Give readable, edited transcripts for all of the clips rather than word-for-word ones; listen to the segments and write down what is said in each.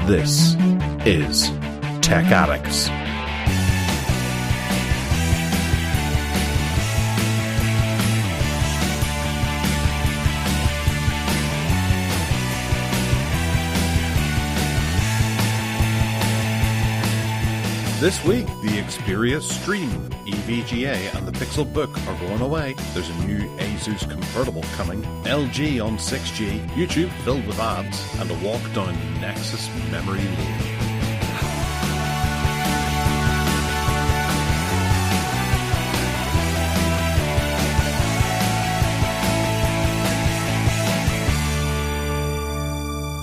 This is Tech Addicts. This week, the Xperia Stream, EVGA and the Pixelbook are going away. There's a new Asus convertible coming, LG on 6G, YouTube filled with ads, and a walk down the Nexus memory lane.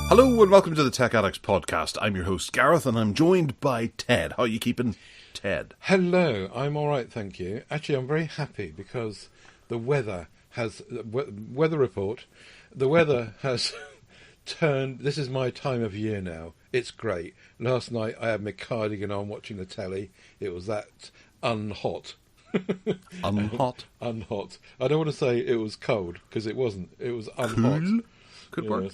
Hello and welcome to the Tech Addicts podcast. I'm your host Gareth and I'm joined by Ted. How are you keeping, Ted? Hello, I'm alright, thank you. Actually, I'm very happy because the weather has... weather report. The weather has turned... This is my time of year now. It's great. Last night I had my cardigan on watching the telly. It was that unhot. Unhot? Unhot. I don't want to say it was cold because it wasn't. It was unhot. Cool. Good Yes. work.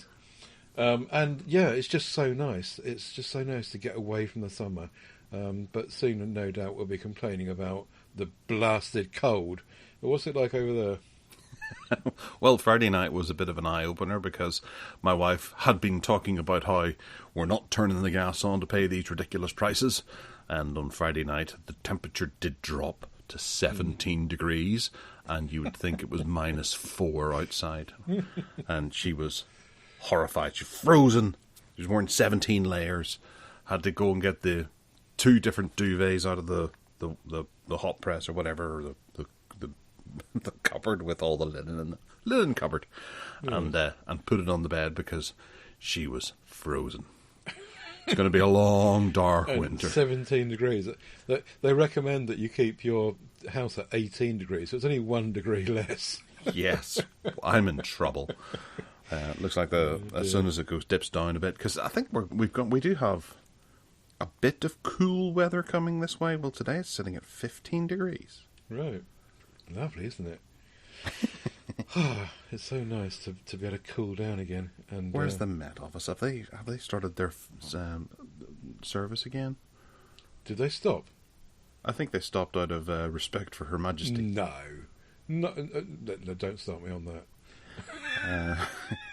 And yeah, it's just so nice. It's just so nice to get away from the summer. But soon, no doubt, we'll be complaining about the blasted cold. But what's it like over there? Well, Friday night was a bit of an eye-opener because my wife had been talking about how we're not turning the gas on to pay these ridiculous prices. And on Friday night, the temperature did drop to 17 degrees. And you would think it was -4 outside. And she was... horrified. She's frozen. She was wearing 17 layers. Had to go and get the 2 different duvets out of the hot press or whatever, or the cupboard with all the linen in the linen cupboard, and put it on the bed because she was frozen. It's going to be a long, dark winter. 17 degrees. They recommend that you keep your house at 18 degrees, so it's only 1 degree less. Yes, I'm in trouble. Looks like as soon as it dips down a bit, because I think we do have a bit of cool weather coming this way. Well, today it's sitting at 15 degrees. Right, lovely, isn't it? It's so nice to be able to cool down again. And where's the Met Office? Have they started their service again? Did they stop? I think they stopped out of respect for Her Majesty. No, don't start me on that.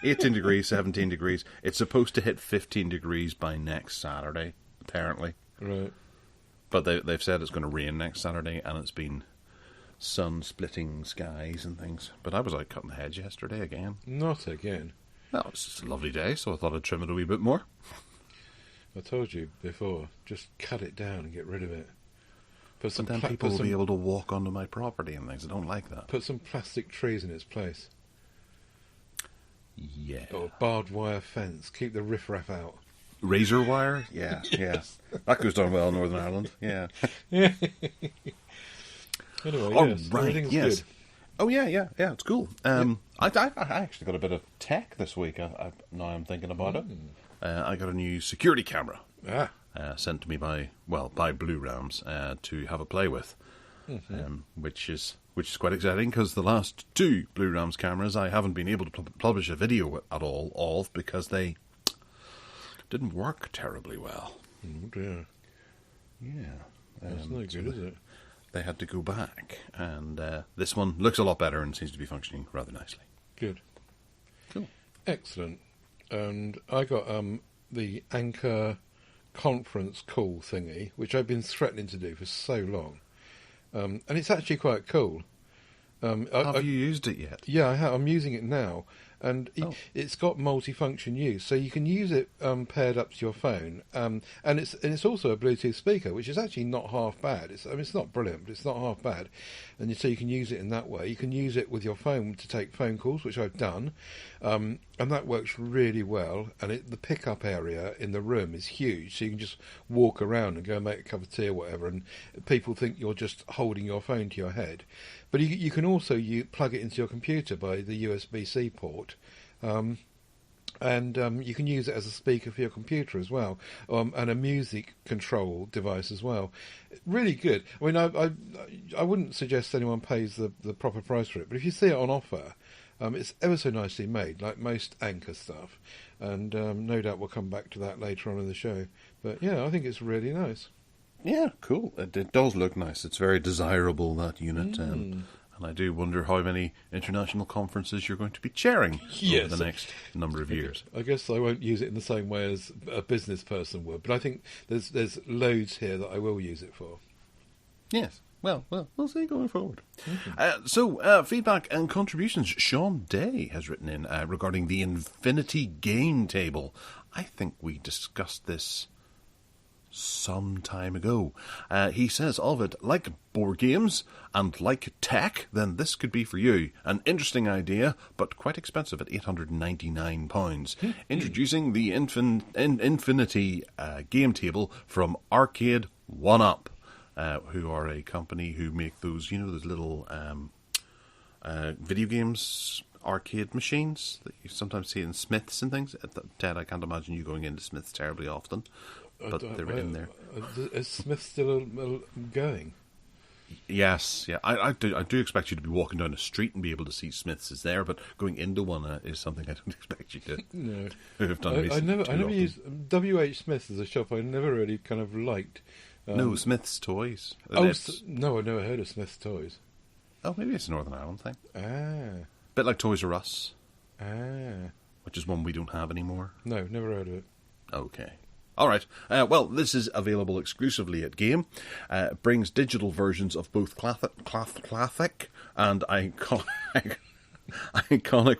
18 degrees, 17 degrees. It's supposed to hit 15 degrees by next Saturday, apparently. Right. But they've said it's going to rain next Saturday, and it's been sun-splitting skies and things. But I was out cutting the hedge yesterday again. Not again. No, it's just a lovely day, so I thought I'd trim it a wee bit more. I told you before, just cut it down and get rid of it. But then people will be able to walk onto my property and things. I don't like that. Put some plastic trees in its place. Yeah. Or barbed wire fence. Keep the riffraff out. Razor wire? Yeah, yes. That goes down well in Northern Ireland. Yeah. Anyway, yes. Right, Everything's yes. good. Oh, yeah, it's cool. I actually got a bit of tech this week. Now I'm thinking about it. I got a new security camera sent to me by Blue Rams to have a play with, which is quite exciting because the last 2 Blue Rams cameras I haven't been able to publish a video at all of because they didn't work terribly well. Oh dear. Yeah. That's not good, is it? They had to go back, and this one looks a lot better and seems to be functioning rather nicely. Good. Cool. Excellent. And I got the Anchor conference call thingy, which I've been threatening to do for so long. And it's actually quite cool. Have you used it yet? Yeah, I have. I'm using it now. And it's got multifunction use, so you can use it paired up to your phone. And it's also a Bluetooth speaker, which is actually not half bad. It's not brilliant, but it's not half bad. And so you can use it in that way. You can use it with your phone to take phone calls, which I've done. And that works really well. And the pickup area in the room is huge, so you can just walk around and go and make a cup of tea or whatever, and people think you're just holding your phone to your head. But you can also plug it into your computer by the USB-C port, and you can use it as a speaker for your computer as well, and a music control device as well. Really good. I mean, I wouldn't suggest anyone pays the proper price for it, but if you see it on offer, It's ever so nicely made, like most Anchor stuff, and no doubt we'll come back to that later on in the show. But yeah, I think it's really nice. Yeah, cool. It does look nice. It's very desirable, that unit. And I do wonder how many international conferences you're going to be chairing over the next number of years. I guess I won't use it in the same way as a business person would, but I think there's loads here that I will use it for. Yes. Well, we'll see going forward. So, feedback and contributions. Sean Day has written in regarding the Infinity Game Table. I think we discussed this some time ago. He says of it, like board games and like tech, then this could be for you. An interesting idea, but quite expensive at £899. Introducing the Infinity Game Table from Arcade 1UP. Who are a company who make those, those little video games arcade machines that you sometimes see in Smiths and things. Ted, I can't imagine you going into Smiths terribly often, but they're in there. Is Smith still going? Yes, yeah. I do expect you to be walking down a street and be able to see Smiths is there, but going into one is something I don't expect you to no. have done I never used W.H. Smith as a shop. I never really kind of liked. No, Smith's Toys. No, I've never heard of Smith's Toys. Oh, maybe it's a Northern Ireland thing. Ah. Bit like Toys R Us. Ah. Which is one we don't have anymore. No, never heard of it. Okay. All right. Well, this is available exclusively at Game. It brings digital versions of both classic and iconic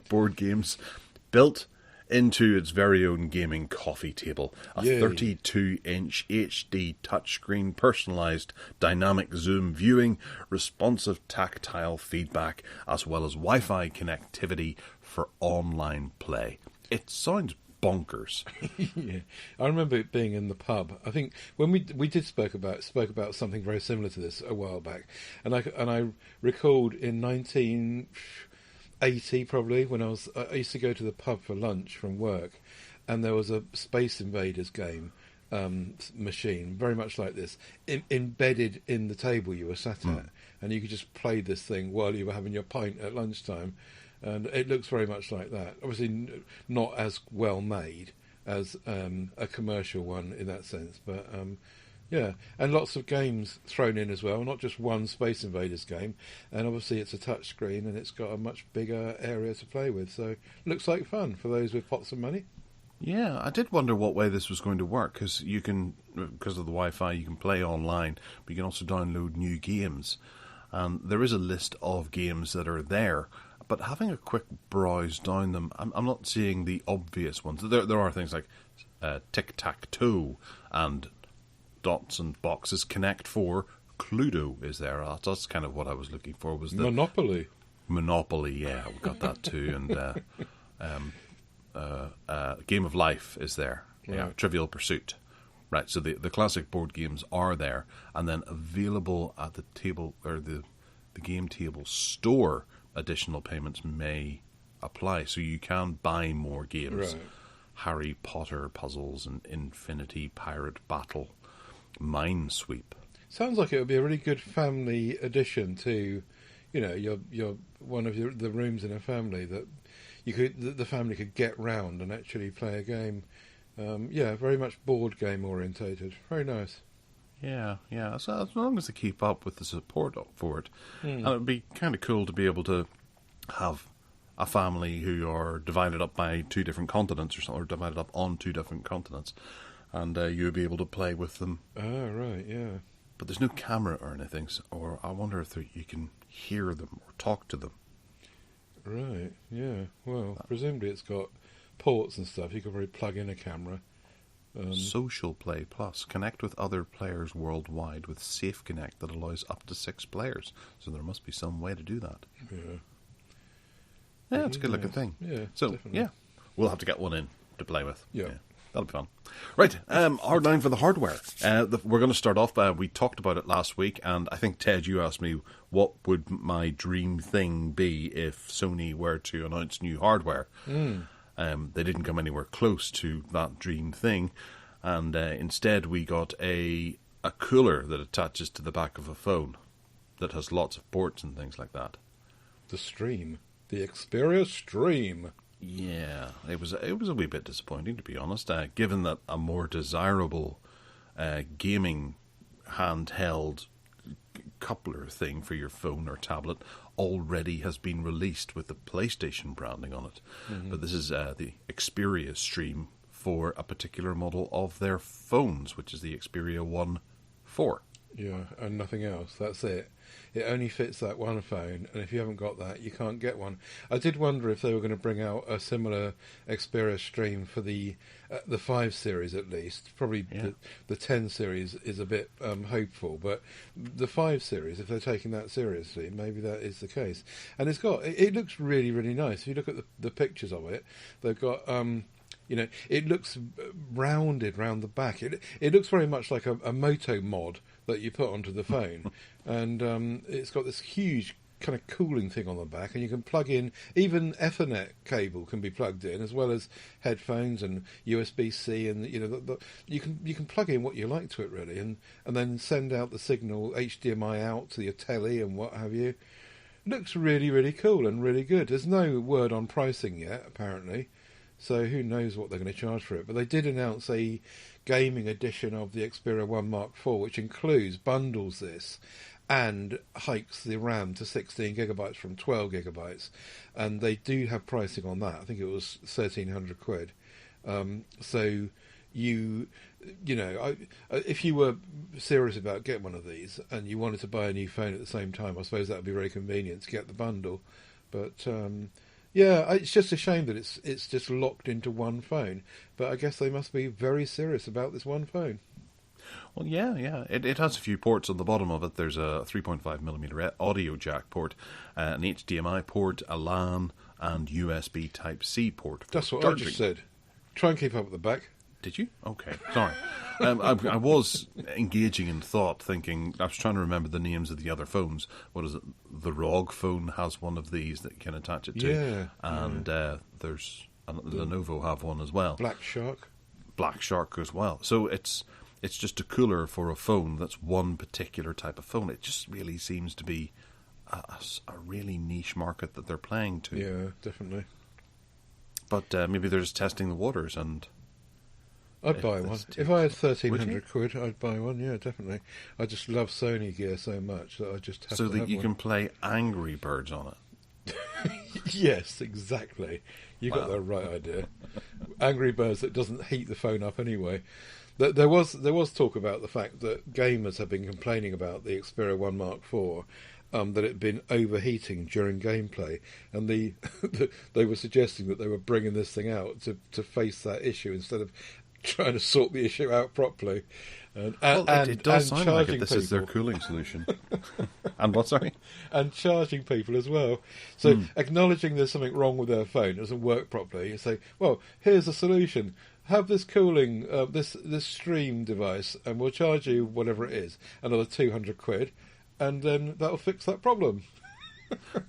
board games built into its very own gaming coffee table. A 32-inch HD touchscreen, personalised dynamic zoom viewing, responsive tactile feedback, as well as Wi-Fi connectivity for online play. It sounds bonkers. Yeah, I remember it being in the pub. I think when we did spoke about something very similar to this a while back, and I recalled in 1980 probably when I used to go to the pub for lunch from work, and there was a Space Invaders game machine very much like this embedded in the table you were sat at, and you could just play this thing while you were having your pint at lunchtime. And it looks very much like that. Obviously, not as well made as a commercial one in that sense, but yeah, and lots of games thrown in as well. Not just one Space Invaders game, and obviously it's a touch screen and it's got a much bigger area to play with. So looks like fun for those with pots of money. Yeah, I did wonder what way this was going to work because of the Wi-Fi, you can play online, but you can also download new games, and there is a list of games that are there. But having a quick browse down them, I'm not seeing the obvious ones. There are things like Tic-Tac-Toe and Dots and Boxes, Connect 4, Cluedo is there. That's kind of what I was looking for. Was the Monopoly? Monopoly, yeah, we got that too. And Game of Life is there. Right. Yeah, Trivial Pursuit. Right, so the classic board games are there, and then available at the table or the game table store. Additional payments may apply, so you can buy more games. Right. Harry Potter puzzles and Infinity Pirate Battle, Minesweep. Sounds like it would be a really good family addition to, your one of the rooms in a family that the family could get round and actually play a game. Yeah, very much board game orientated. Very nice. Yeah. So as long as they keep up with the support for it, and it'd be kind of cool to be able to have a family who are divided up by two different continents or something, or divided up on two different continents, and you'll be able to play with them. Ah, right, yeah. But there's no camera or anything, or I wonder if you can hear them or talk to them. Right, yeah. Well, presumably it's got ports and stuff. You could probably plug in a camera. Social Play Plus. Connect with other players worldwide with Safe Connect that allows up to 6 players. So there must be some way to do that. Yeah, it's a good looking thing. Yeah, so, definitely. Yeah, we'll have to get one in to play with. Yeah. That'll be fun. Right, Hardline for the hardware. We're going to start off, we talked about it last week, and I think, Ted, you asked me what would my dream thing be if Sony were to announce new hardware. They didn't come anywhere close to that dream thing, and instead we got a cooler that attaches to the back of a phone that has lots of ports and things like that. The Stream. The Xperia Stream. Yeah, it was a wee bit disappointing, to be honest, given that a more desirable gaming handheld coupler thing for your phone or tablet already has been released with the PlayStation branding on it. Mm-hmm. But this is the Xperia Stream for a particular model of their phones, which is the Xperia 1 4. Yeah, and nothing else. That's it. It only fits that one phone, and if you haven't got that, you can't get one. I did wonder if they were going to bring out a similar Xperia Stream for the 5 series at least. Probably the 10 series is a bit hopeful, but the 5 series, if they're taking that seriously, maybe that is the case. And it looks really, really nice. If you look at the pictures of it, they've got... it looks rounded round the back. It looks very much like a Moto mod that you put onto the phone. And it's got this huge kind of cooling thing on the back, and you can plug in, even Ethernet cable can be plugged in, as well as headphones and USB-C, and you can plug in what you like to it, really, and then send out the signal HDMI out to your telly and what have you. Looks really, really cool and really good. There's no word on pricing yet, apparently. So who knows what they're going to charge for it. But they did announce a gaming edition of the Xperia 1 Mark IV, which bundles this, and hikes the RAM to 16 gigabytes from 12 gigabytes. And they do have pricing on that. I think it was 1,300 quid. So if you were serious about getting one of these and you wanted to buy a new phone at the same time, I suppose that would be very convenient to get the bundle. But... yeah, it's just a shame that it's just locked into one phone. But I guess they must be very serious about this one phone. Well, yeah. It has a few ports on the bottom of it. There's a 3.5mm audio jack port, an HDMI port, a LAN, and USB Type-C port. That's what I just said. Try and keep up at the back. Did you? Okay, sorry. I was engaging in thought, thinking, I was trying to remember the names of the other phones. What is it? The ROG phone has one of these that you can attach it to. Yeah. And there's Lenovo have one as well. Black Shark as well. So it's just a cooler for a phone that's one particular type of phone. It just really seems to be a really niche market that they're playing to. Yeah, definitely. But maybe they're just testing the waters and... I'd buy one. If I had 1,300 quid, I'd buy one, yeah, definitely. I just love Sony gear so much that I just have to have one. So that you can play Angry Birds on it? Yes, exactly. You got the right idea. Angry Birds that doesn't heat the phone up anyway. There was talk about the fact that gamers have been complaining about the Xperia 1 Mark IV, that it had been overheating during gameplay, and they were suggesting that they were bringing this thing out to face that issue instead of trying to sort the issue out properly. It does sound like this is their cooling solution. And what, sorry? And charging people as well. So acknowledging there's something wrong with their phone, it doesn't work properly, you say, well, here's a solution. Have this cooling, this stream device, and we'll charge you whatever it is, another 200 quid, and then that'll fix that problem.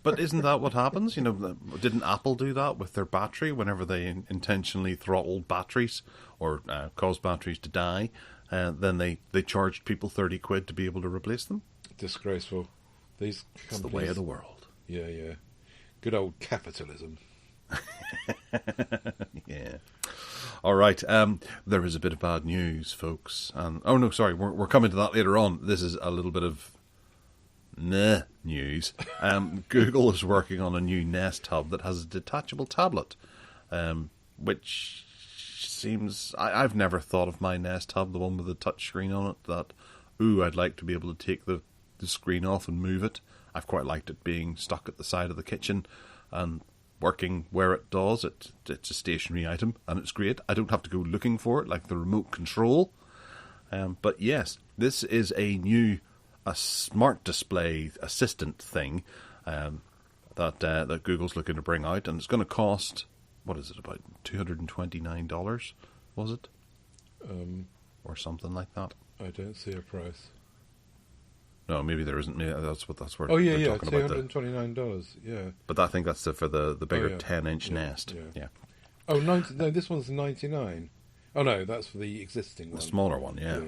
But isn't that what happens? Didn't Apple do that with their battery whenever they intentionally throttled batteries or caused batteries to die? Then they charged people 30 quid to be able to replace them? Disgraceful. These companies... It's the way of the world. Yeah. Good old capitalism. Yeah. All right. There is a bit of bad news, folks. We're coming to that later on. This is a little bit of news. Google is working on a new Nest Hub that has a detachable tablet, which seems... I've never thought of my Nest Hub, the one with the touch screen on it, that, I'd like to be able to take the screen off and move it. I've quite liked it being stuck at the side of the kitchen and working where it does. It's a stationary item, and it's great. I don't have to go looking for it like the remote control. But yes, this is a smart display assistant thing that Google's looking to bring out, and it's going to cost, what is it, about $229, was it? Or something like that. I don't see a price. No, maybe there isn't. Maybe that's where. Oh yeah, $229. Yeah. But I think that's for the bigger 10-inch Nest. Yeah. Oh, no, this one's 99. Oh no, that's for the existing one. The smaller one, yeah.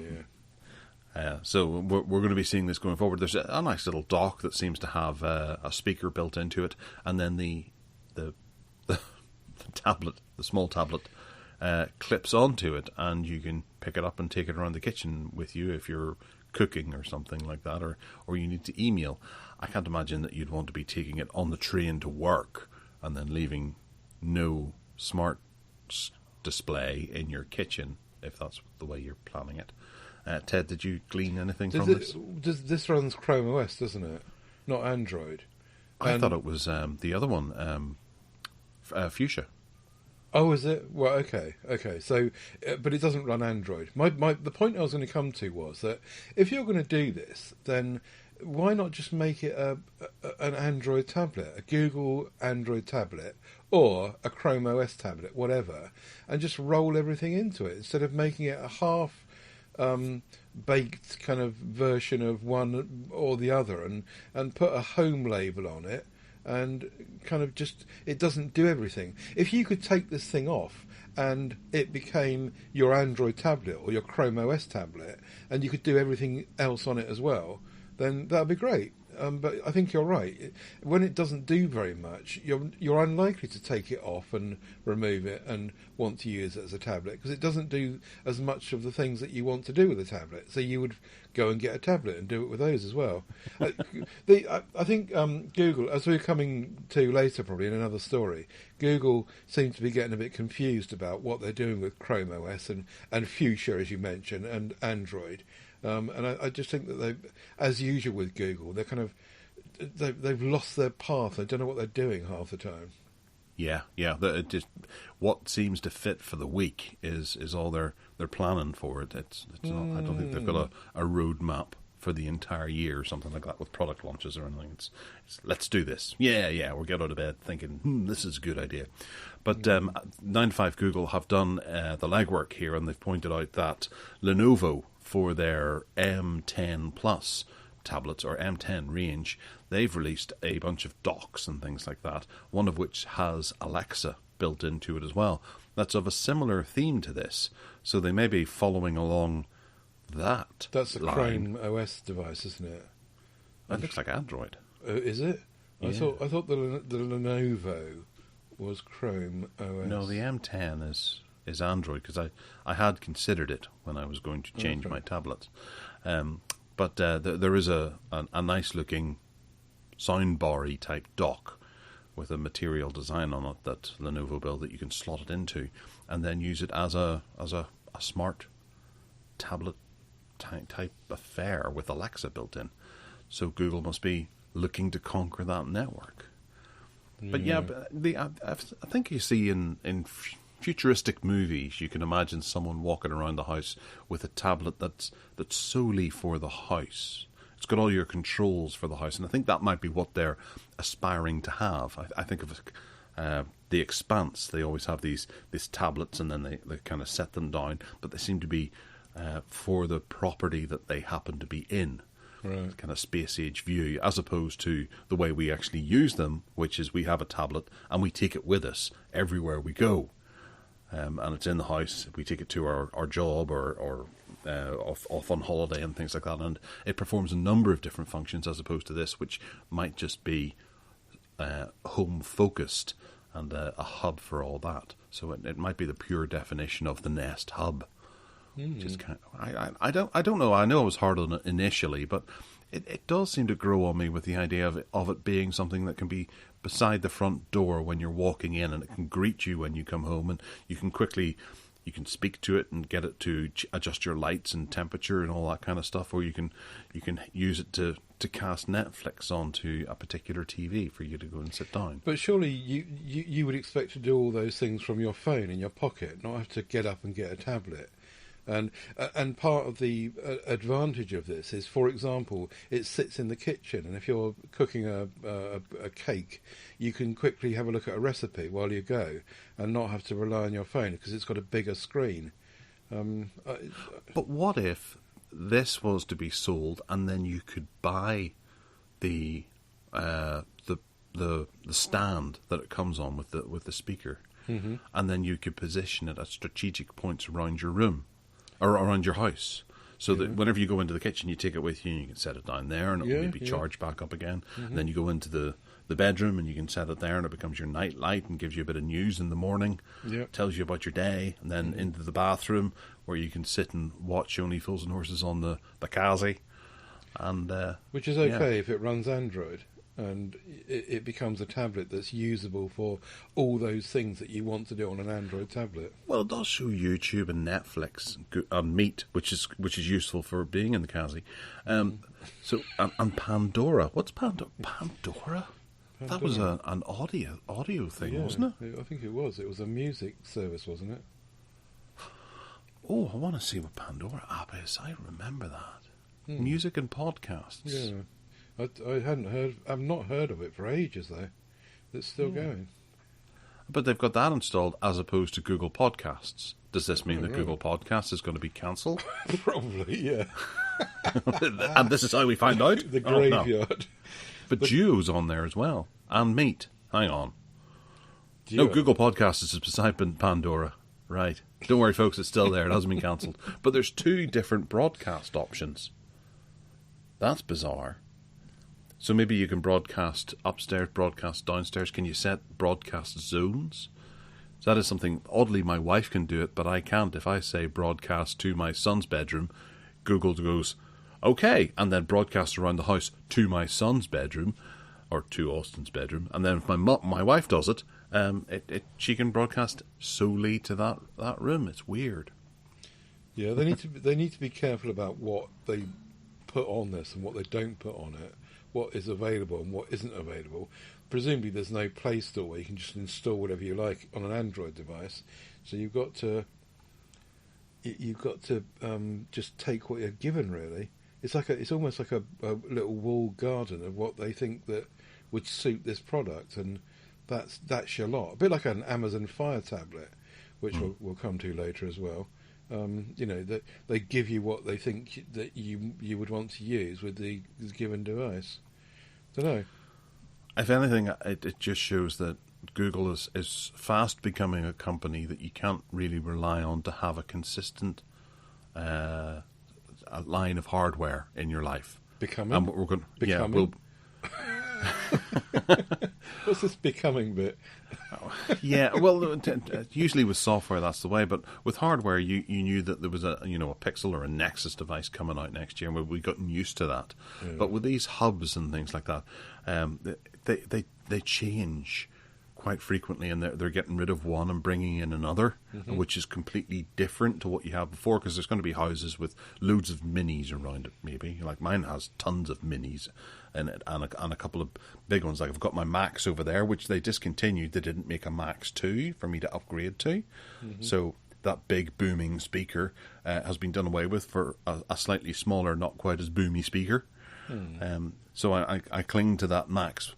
Yeah. So we're going to be seeing this going forward. There's a nice little dock that seems to have a speaker built into it, and then the the tablet, the small tablet, clips onto it, and you can pick it up and take it around the kitchen with you if you're cooking or something like that, or you need to email. I can't imagine that you'd want to be taking it on the train to work and then leaving no smart display in your kitchen if that's the way you're planning it. Ted, did you glean anything from this? This runs Chrome OS, doesn't it? Not Android. I thought it was the other one, Fuchsia. Oh, is it? Well, okay. So, but it doesn't run Android. The point I was going to come to was that if you're going to do this, then why not just make it an Android tablet, a Google Android tablet, or a Chrome OS tablet, whatever, and just roll everything into it instead of making it a half baked kind of version of one or the other, and put a home label on it, and kind of just, it doesn't do everything. If you could take this thing off and it became your Android tablet or your Chrome OS tablet, and you could do everything else on it as well, then that would be great. But I think you're right. When it doesn't do very much, you're unlikely to take it off and remove it and want to use it as a tablet, because it doesn't do as much of the things that you want to do with a tablet. So you would go and get a tablet and do it with those as well. I think Google, as we're coming to later probably in another story, Google seems to be getting a bit confused about what they're doing with Chrome OS and Fuchsia, as you mentioned, and Android. And I just think that they, as usual with Google, they're kind of they've lost their path. They don't know what they're doing half the time. Yeah. Just what seems to fit for the week is all they're planning for it. It's not. I don't think they've got a roadmap for the entire year or something like that with product launches or anything. It's let's do this. Yeah. We'll get out of bed thinking this is a good idea. But 9to5 Google have done the legwork here, and they've pointed out that Lenovo, for their M10 Plus tablets or M10 range, they've released a bunch of docks and things like that, one of which has Alexa built into it as well. That's of a similar theme to this, so they may be following along that. That's a line. Chrome OS device, isn't it? That looks like Android. Is it? Yeah. I thought the Lenovo was Chrome OS. No, the M10 is Android, because I had considered it when I was going to change my tablets. But there is a nice looking soundbar-y type dock with a material design on it that Lenovo built that you can slot it into and then use it as a smart tablet type affair with Alexa built in. So Google must be looking to conquer that network. But I think you see in futuristic movies, you can imagine someone walking around the house with a tablet that's solely for the house. It's got all your controls for the house, and I think that might be what they're aspiring to have. I think of The Expanse. They always have these tablets, and then they kind of set them down, but they seem to be for the property that they happen to be in. Right. Kind of space age view, as opposed to the way we actually use them, which is we have a tablet and we take it with us everywhere we go. And it's in the house. We take it to our job or off on holiday and things like that. And it performs a number of different functions, as opposed to this, which might just be home focused and a hub for all that. So it might be the pure definition of the Nest Hub. Just kind of, I don't know. I know I was hard on it initially, but it does seem to grow on me with the idea of it being something that can be beside the front door when you're walking in, and it can greet you when you come home, and you can speak to it and get it to adjust your lights and temperature and all that kind of stuff, or you can use it to cast Netflix onto a particular TV for you to go and sit down. But surely you would expect to do all those things from your phone in your pocket, not have to get up and get a tablet. And part of the advantage of this is, for example, it sits in the kitchen, and if you're cooking a cake, you can quickly have a look at a recipe while you go and not have to rely on your phone because it's got a bigger screen. But what if this was to be sold, and then you could buy the stand that it comes on with the speaker, and then you could position it at strategic points around your room or around your house, so that whenever you go into the kitchen, you take it with you and you can set it down there, and it will be charged back up again. And then you go into the the bedroom, and you can set it there, and it becomes your night light and gives you a bit of news in the morning. Yep. Tells you about your day, and then into the bathroom where you can sit and watch Only Fools and Horses on the Kazi. And which is okay if it runs Android, and it becomes a tablet that's usable for all those things that you want to do on an Android tablet. Well, it does show YouTube and Netflix and Meet, which is useful for being in the Kazi. So and Pandora. What's Pandora? Pandora? That was an audio thing, wasn't it? I think it was. It was a music service, wasn't it? Oh, I want to see what Pandora app is. I remember that. Music and podcasts. Yeah, I've not heard of it for ages though. It's still going. But they've got that installed as opposed to Google Podcasts. Does this mean that Google Podcasts is going to be cancelled? Probably, yeah. And this is how we find out? The graveyard. No. But Duo's on there as well. And Meet. Hang on. Duo. No, Google Podcasts is beside Pandora. Right. Don't worry, folks, it's still there. It hasn't been cancelled. But there's 2 different broadcast options. That's bizarre. So maybe you can broadcast upstairs, broadcast downstairs. Can you set broadcast zones? So that is something, oddly, my wife can do it, but I can't. If I say broadcast to my son's bedroom, Google goes, okay, and then broadcast around the house to my son's bedroom, or to Austin's bedroom. And then if my wife does it, she can broadcast solely to that room. It's weird. Yeah, they need to be careful about what they put on this and what they don't put on it, what is available and what isn't available. Presumably there's no Play Store where you can just install whatever you like on an Android device, so you've got to just take what you're given, really. It's almost like a little walled garden of what they think that would suit this product, and that's your lot. A bit like an Amazon Fire tablet, which we'll come to later as well. That they give you what they think that you would want to use with the given device. Don't know. If anything, it just shows that Google is fast becoming a company that you can't really rely on to have a consistent a line of hardware in your life. Becoming? And we're going, becoming? What's this becoming bit? Yeah, well, usually with software that's the way, but with hardware you knew that there was a Pixel or a Nexus device coming out next year, and we've gotten used to that. Yeah. But with these hubs and things like that, they change quite frequently, and they're getting rid of one and bringing in another, which is completely different to what you had before, because there's going to be houses with loads of minis around it, maybe. Like mine has tons of minis in it, and a couple of big ones. Like I've got my Max over there, which they discontinued. They didn't make a Max 2 for me to upgrade to. So that big booming speaker has been done away with for a slightly smaller, not quite as boomy speaker. So I cling to that Max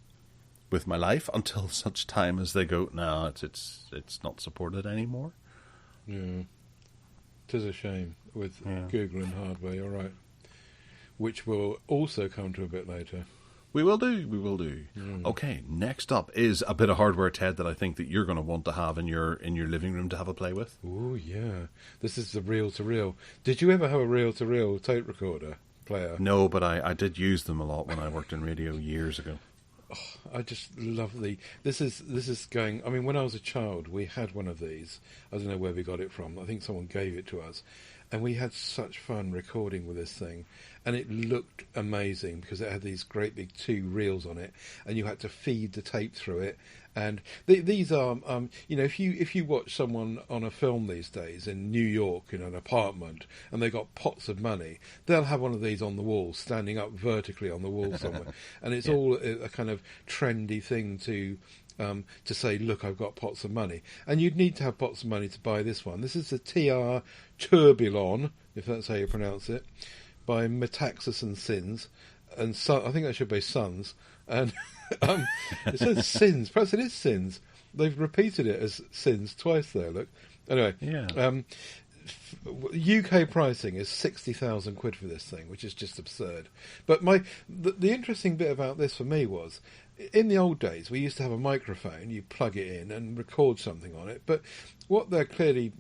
with my life until such time as they go, no, it's not supported anymore. Yeah, it is a shame with Google and hardware. You're right, which we'll also come to a bit later. We will do. Okay, next up is a bit of hardware, Ted, that I think that you're going to want to have in your living room to have a play with. Oh yeah, this is the reel-to-reel. Did you ever have a reel-to-reel tape recorder player? No, but I did use them a lot when I worked in radio years ago. Oh, I just love this is going. I mean, when I was a child, we had one of these. I don't know where we got it from. I think someone gave it to us, and we had such fun recording with this thing. And it looked amazing because it had these great big 2 reels on it, and you had to feed the tape through it. And these are, if you watch someone on a film these days in New York in an apartment, and they got pots of money, they'll have one of these on the wall, standing up vertically on the wall somewhere, and it's all a kind of trendy thing to say, look, I've got pots of money. And you'd need to have pots of money to buy this one. This is the TR Tourbillon, if that's how you pronounce it, by Metaxas and Sins, and I think that should be Sons. And it says Sins. Perhaps it is Sins. They've repeated it as Sins twice there. Look. Anyway, UK pricing is 60,000 quid for this thing, which is just absurd. But the interesting bit about this for me was, in the old days, we used to have a microphone. You plug it in and record something on it. But what they're clearly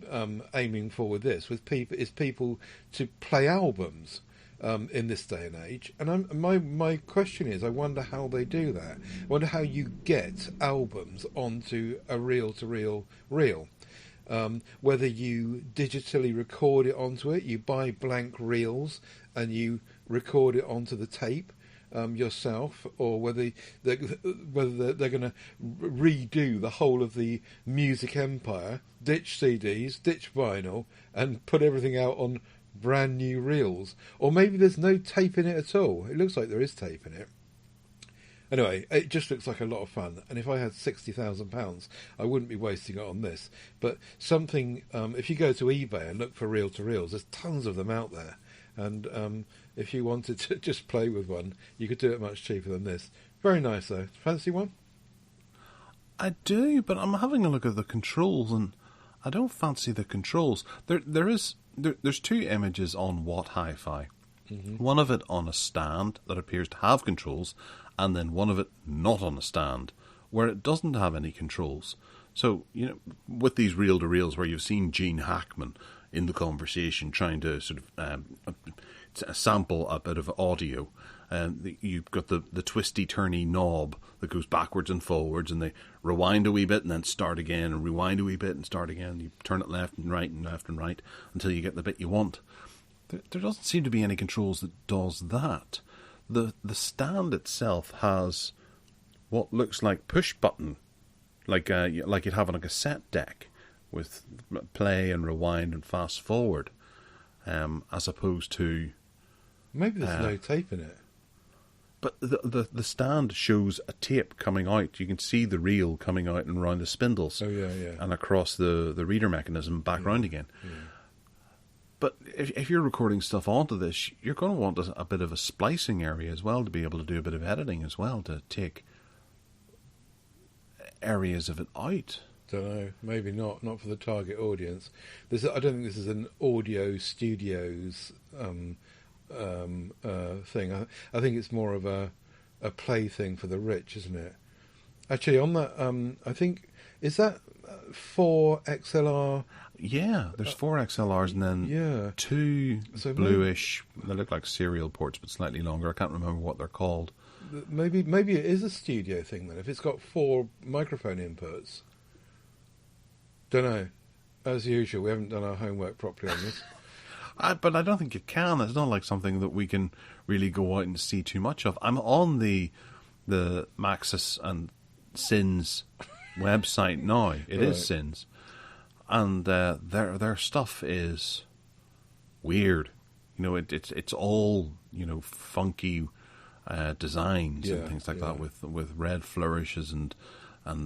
aiming for with this is people to play albums. in this day and age. And my question is, I wonder how they do that. I wonder how you get albums onto a reel-to-reel reel. Whether you digitally record it onto it, you buy blank reels and you record it onto the tape yourself, or whether they're going to redo the whole of the music empire, ditch CDs, ditch vinyl, and put everything out on brand new reels. Or maybe there's no tape in it at all. It looks like there is tape in it. Anyway, it just looks like a lot of fun, and if I had £60,000, I wouldn't be wasting it on this. But something, if you go to eBay and look for reel-to-reels, there's tons of them out there, and if you wanted to just play with one, you could do it much cheaper than this. Very nice, though. Fancy one? I do, but I'm having a look at the controls, and I don't fancy the controls. There's two images on What Hi-Fi. Mm-hmm. One of it on a stand that appears to have controls, and then one of it not on a stand, where it doesn't have any controls. So, with these reel-to-reels where you've seen Gene Hackman in the conversation trying to sort of sample a bit of audio, you've got the twisty-turny knob that goes backwards and forwards, and they rewind a wee bit and then start again, and rewind a wee bit and start again. You turn it left and right until you get the bit you want. There doesn't seem to be any controls that does that. The stand itself has what looks like push button, like you'd have on a cassette deck, with play and rewind and fast forward, as opposed to... Maybe there's no tape in it. But the stand shows a tape coming out. You can see the reel coming out and around the spindles. Oh, yeah. And across the reader mechanism back round again. Yeah. But if you're recording stuff onto this, you're going to want a bit of a splicing area as well to be able to do a bit of editing as well, to take areas of it out. Don't know. Maybe not. Not for the target audience. I don't think this is an audio studios thing. I think it's more of a play thing for the rich, isn't it? Actually, on that, I think, is that 4 XLR? Yeah, there's 4 XLRs and then 2 bluish. They look like serial ports, but slightly longer. I can't remember what they're called. Maybe it is a studio thing then. If it's got 4 microphone inputs, don't know. As usual, we haven't done our homework properly on this. But I don't think you can. It's not like something that we can really go out and see too much of. I'm on the Maxis and Sins website now. It is Sins. And their stuff is weird. It's all, funky designs and things like that with red flourishes and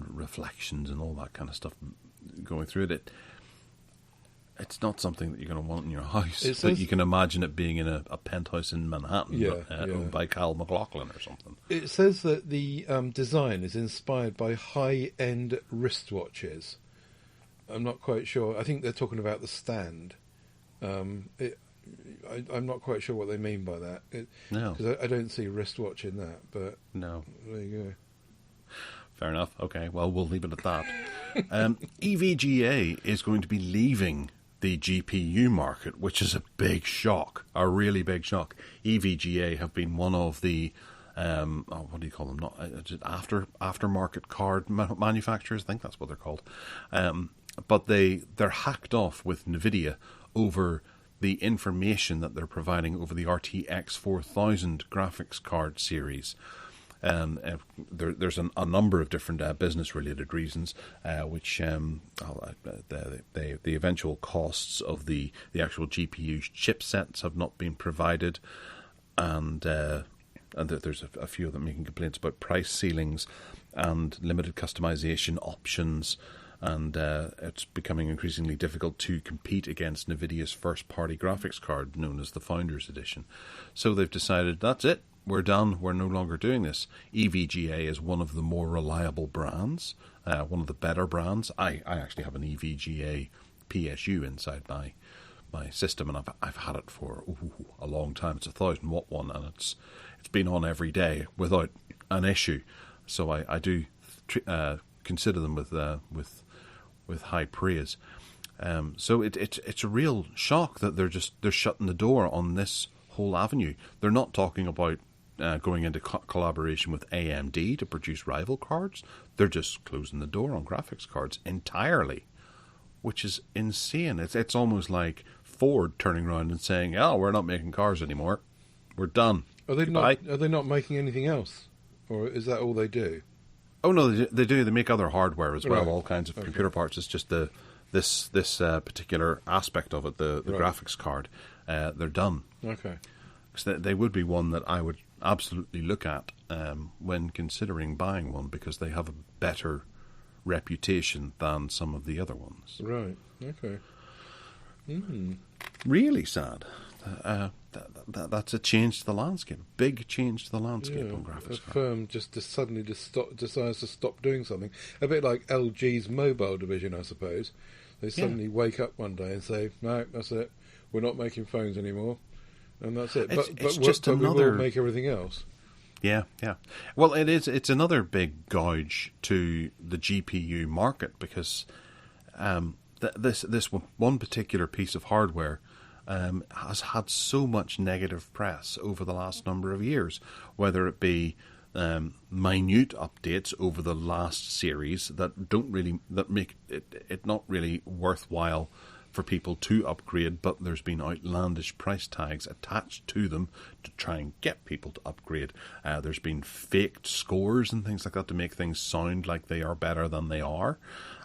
reflections and all that kind of stuff going through it. It's not something that you're going to want in your house, but you can imagine it being in a penthouse in Manhattan owned by Cal McLaughlin or something. It says that the design is inspired by high-end wristwatches. I'm not quite sure. I think they're talking about the stand. I'm not quite sure what they mean by that. No. Because I don't see wristwatch in that, but... No. There you go. Fair enough. Okay, well, we'll leave it at that. EVGA is going to be leaving the GPU market, which is a big shock, a really big shock. EVGA have been one of the, what do you call them? Not aftermarket card manufacturers. I think that's what they're called. But they're hacked off with NVIDIA over the information that they're providing over the RTX 4000 graphics card series. There's a number of different business-related reasons, which the eventual costs of the actual GPU chipsets have not been provided, and there's a few of them making complaints about price ceilings and limited customization options, and it's becoming increasingly difficult to compete against NVIDIA's first-party graphics card, known as the Founders Edition. So they've decided, that's it. We're done. We're no longer doing this. EVGA is one of the more reliable brands, one of the better brands. I actually have an EVGA PSU inside my system, and I've had it for a long time. It's a 1000-watt one, and it's been on every day without an issue. So I do consider them with high praise. So it's a real shock that they're shutting the door on this whole avenue. They're not talking about going into collaboration with AMD to produce rival cards. They're just closing the door on graphics cards entirely, which is insane. It's almost like Ford turning around and saying, "Oh, we're not making cars anymore. We're done." Are they not making anything else, or is that all they do? Oh no, they do. They make other hardware as well, All kinds of computer parts. It's just this particular aspect of it, the graphics card. They're done. Okay. So they would be one that I would absolutely look at when considering buying one, because they have a better reputation than some of the other ones. Right. Okay. Really sad. That's a change to the landscape. Big change to the landscape on graphics cards. A firm suddenly decides to stop doing something. A bit like LG's mobile division, I suppose. They suddenly wake up one day and say, "No, that's it. We're not making phones anymore." And that's it. But we will make everything else. Yeah. Well, it's another big gouge to the GPU market, because this one particular piece of hardware has had so much negative press over the last number of years, whether it be minute updates over the last series that make it not really worthwhile for people to upgrade, but there's been outlandish price tags attached to them to try and get people to upgrade. There's been faked scores and things like that to make things sound like they are better than they are.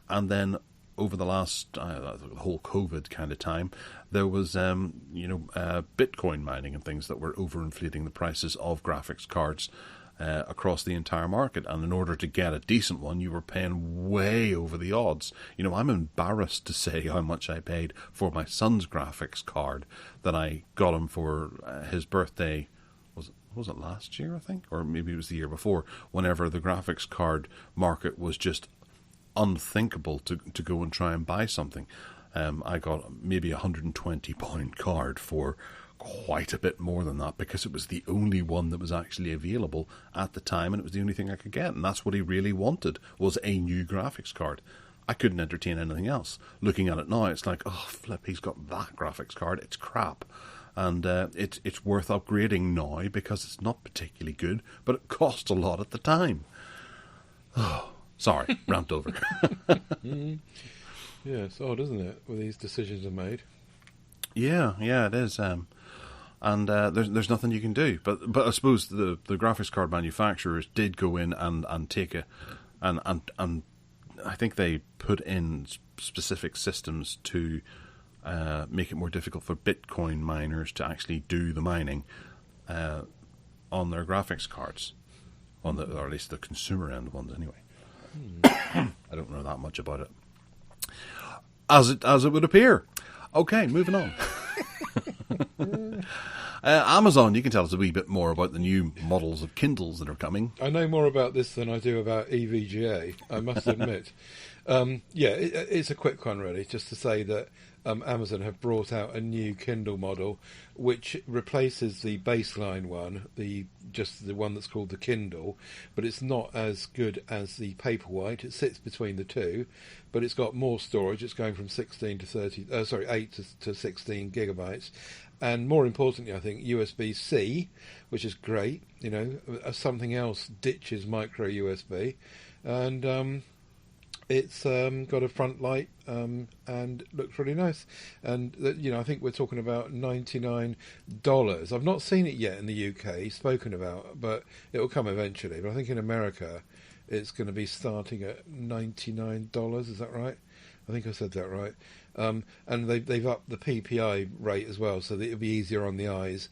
And then over the last the whole COVID kind of time, there was Bitcoin mining and things that were overinflating the prices of graphics cards across the entire market, and in order to get a decent one, you were paying way over the odds. I'm embarrassed to say how much I paid for my son's graphics card that I got him for his birthday. Was it last year, I think, or maybe it was the year before? Whenever the graphics card market was just unthinkable to go and try and buy something, I got maybe £120 card for quite a bit more than that, because it was the only one that was actually available at the time, and it was the only thing I could get, and that's what he really wanted, was a new graphics card. I couldn't entertain anything else. Looking at it now, it's like, oh flip, he's got that graphics card, it's crap, and it's worth upgrading now because it's not particularly good, but it cost a lot at the time. Oh, sorry, rant over. Yeah, it's odd, isn't it, when these decisions are made? Yeah, it is. And there's nothing you can do. But I suppose the graphics card manufacturers did go in and take and I think they put in specific systems to make it more difficult for Bitcoin miners to actually do the mining on their graphics cards, or at least the consumer end ones anyway. I don't know that much about it, as it would appear. Okay, moving on. Amazon, you can tell us a wee bit more about the new models of Kindles that are coming. I know more about this than I do about EVGA, I must admit. It's a quick one, really, just to say that Amazon have brought out a new Kindle model which replaces the baseline one, the one that's called the Kindle, but it's not as good as the Paperwhite. It sits between the two, but it's got more storage. It's going from 8 to 16 gigabytes. And more importantly, I think USB-C, which is great. Something else ditches micro USB, and it's got a front light and looks really nice. And I think we're talking about $99. I've not seen it yet in the UK, spoken about, but it will come eventually. But I think in America, it's going to be starting at $99. Is that right? I think I said that right. And they've upped the PPI rate as well, so that it'll be easier on the eyes.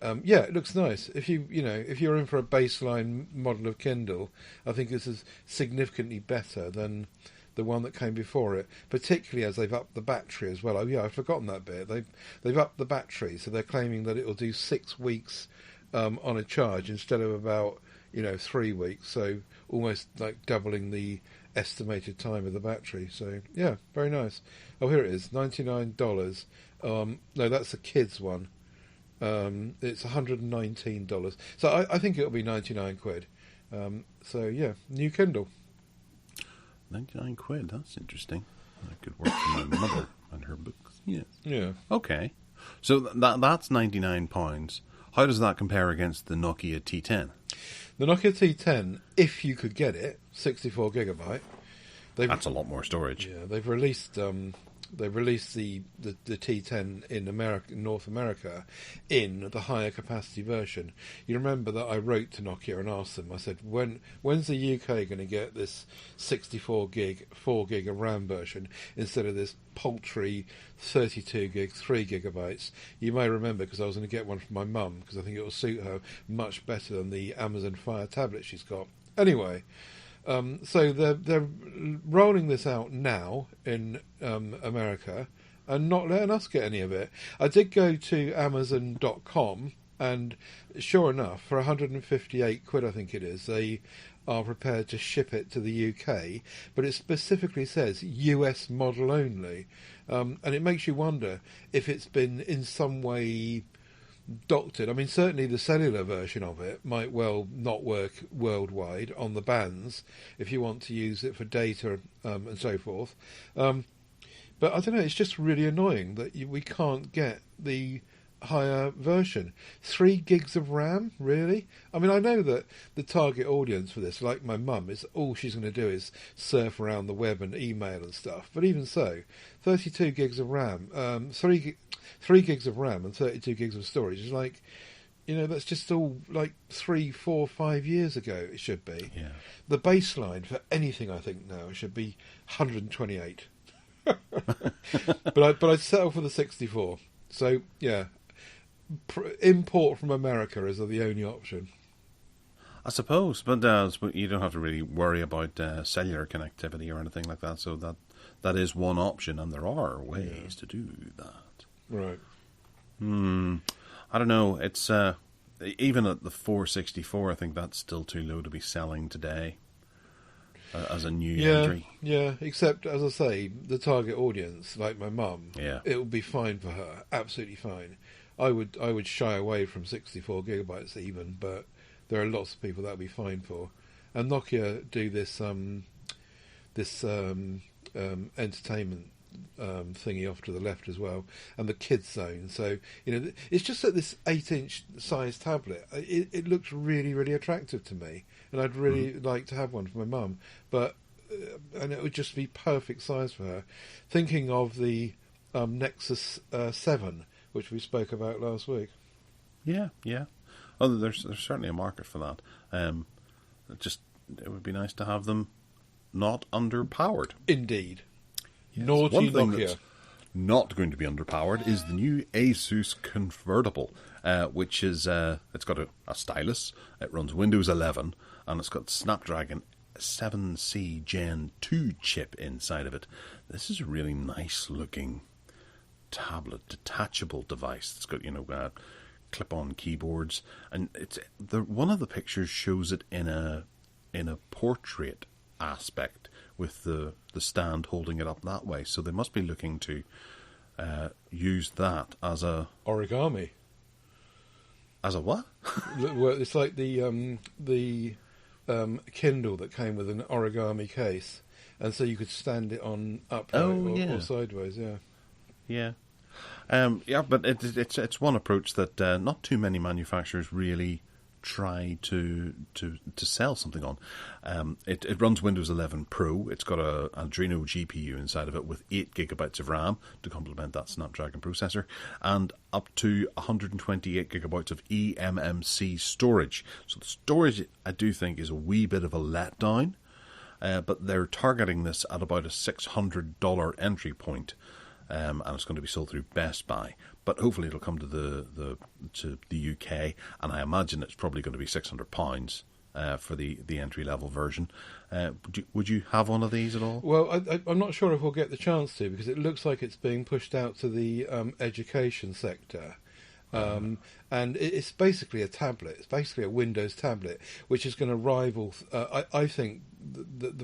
It looks nice. If you're in for a baseline model of Kindle, I think this is significantly better than the one that came before it. Particularly as they've upped the battery as well. Oh yeah, I've forgotten that bit. They've upped the battery, so they're claiming that it will do 6 weeks on a charge instead of about 3 weeks. So almost like doubling the estimated time of the battery. So yeah, very nice. Oh, here it is, $99. No, that's the kids one. It's $119. So I think it'll be 99 quid. So yeah, new Kindle. 99 quid, that's interesting. That could work for my mother and her books. Yes. Yeah. Okay. So that's £99. How does that compare against the Nokia T10? The Nokia T10, if you could get it, 64 gigabyte. That's a lot more storage. Yeah, they've released the T10 in America, North America, in the higher capacity version. You remember that I wrote to Nokia and asked them. I said, when's the UK going to get this 64 gig, 4 gig of RAM version instead of this paltry 32 gig, 3 gigabytes? You may remember because I was going to get one for my mum because I think it will suit her much better than the Amazon Fire tablet she's got. Anyway. So they're rolling this out now in America and not letting us get any of it. I did go to Amazon.com and sure enough, for 158 quid I think it is, they are prepared to ship it to the UK, but it specifically says US model only. And it makes you wonder if it's been in some way doctored. I mean, certainly the cellular version of it might well not work worldwide on the bands if you want to use it for data and so forth. But I don't know, it's just really annoying that we can't get the higher version. 3 gigs of RAM, really? I mean, I know that the target audience for this, like my mum, is all she's going to do is surf around the web and email and stuff. But even so, 32 gigs of RAM, 3 gigs of RAM and 32 gigs of storage is like, you know, that's just all like 3, 4, 5 years ago it should be. Yeah. The baseline for anything, I think, now should be 128. but I'd settle for the 64. So, yeah, import from America is the only option. I suppose, but you don't have to really worry about cellular connectivity or anything like that, so that is one option, and there are ways to do that. Right. I don't know. It's even at the 464, I think that's still too low to be selling today as a new entry. Yeah, except, as I say, the target audience, like my mum, it would be fine for her, absolutely fine. I would shy away from 64 gigabytes even, but there are lots of people that would be fine for. And Nokia do this entertainment thingy off to the left as well, and the kids zone. So, you know, it's just that this 8-inch size tablet, it looks really, really attractive to me, and I'd really like to have one for my mum. But and it would just be perfect size for her. Thinking of the Nexus 7, which we spoke about last week. Yeah. Oh, there's certainly a market for that. It would be nice to have them not underpowered. Indeed. Yes. Naughty One thing Nokia. that's not going to be underpowered is the new Asus convertible, which is it's got a stylus. It runs Windows 11, and it's got Snapdragon 7C Gen 2 chip inside of it. This is a really nice looking tablet, detachable device. It's got clip-on keyboards, and one of the pictures shows it in a portrait aspect with the stand holding it up that way. So they must be looking to use that as a origami. As a what? Well, it's like the Kindle that came with an origami case, and so you could stand it on upright or sideways. Yeah. But it's one approach that not too many manufacturers really try to sell something on. It runs Windows 11 Pro. It's got an Adreno GPU inside of it with 8 gigabytes of RAM to complement that Snapdragon processor, and up to 128 gigabytes of eMMC storage. So the storage, I do think, is a wee bit of a letdown, but they're targeting this at about a $600 entry point. And it's going to be sold through Best Buy, but hopefully it'll come to the UK, and I imagine it's probably going to be £600 for the entry level version. Would you have one of these at all? Well, I'm not sure if we'll get the chance to, because it looks like it's being pushed out to the education sector. And it's basically a tablet. It's basically a Windows tablet, which is going to rival. I think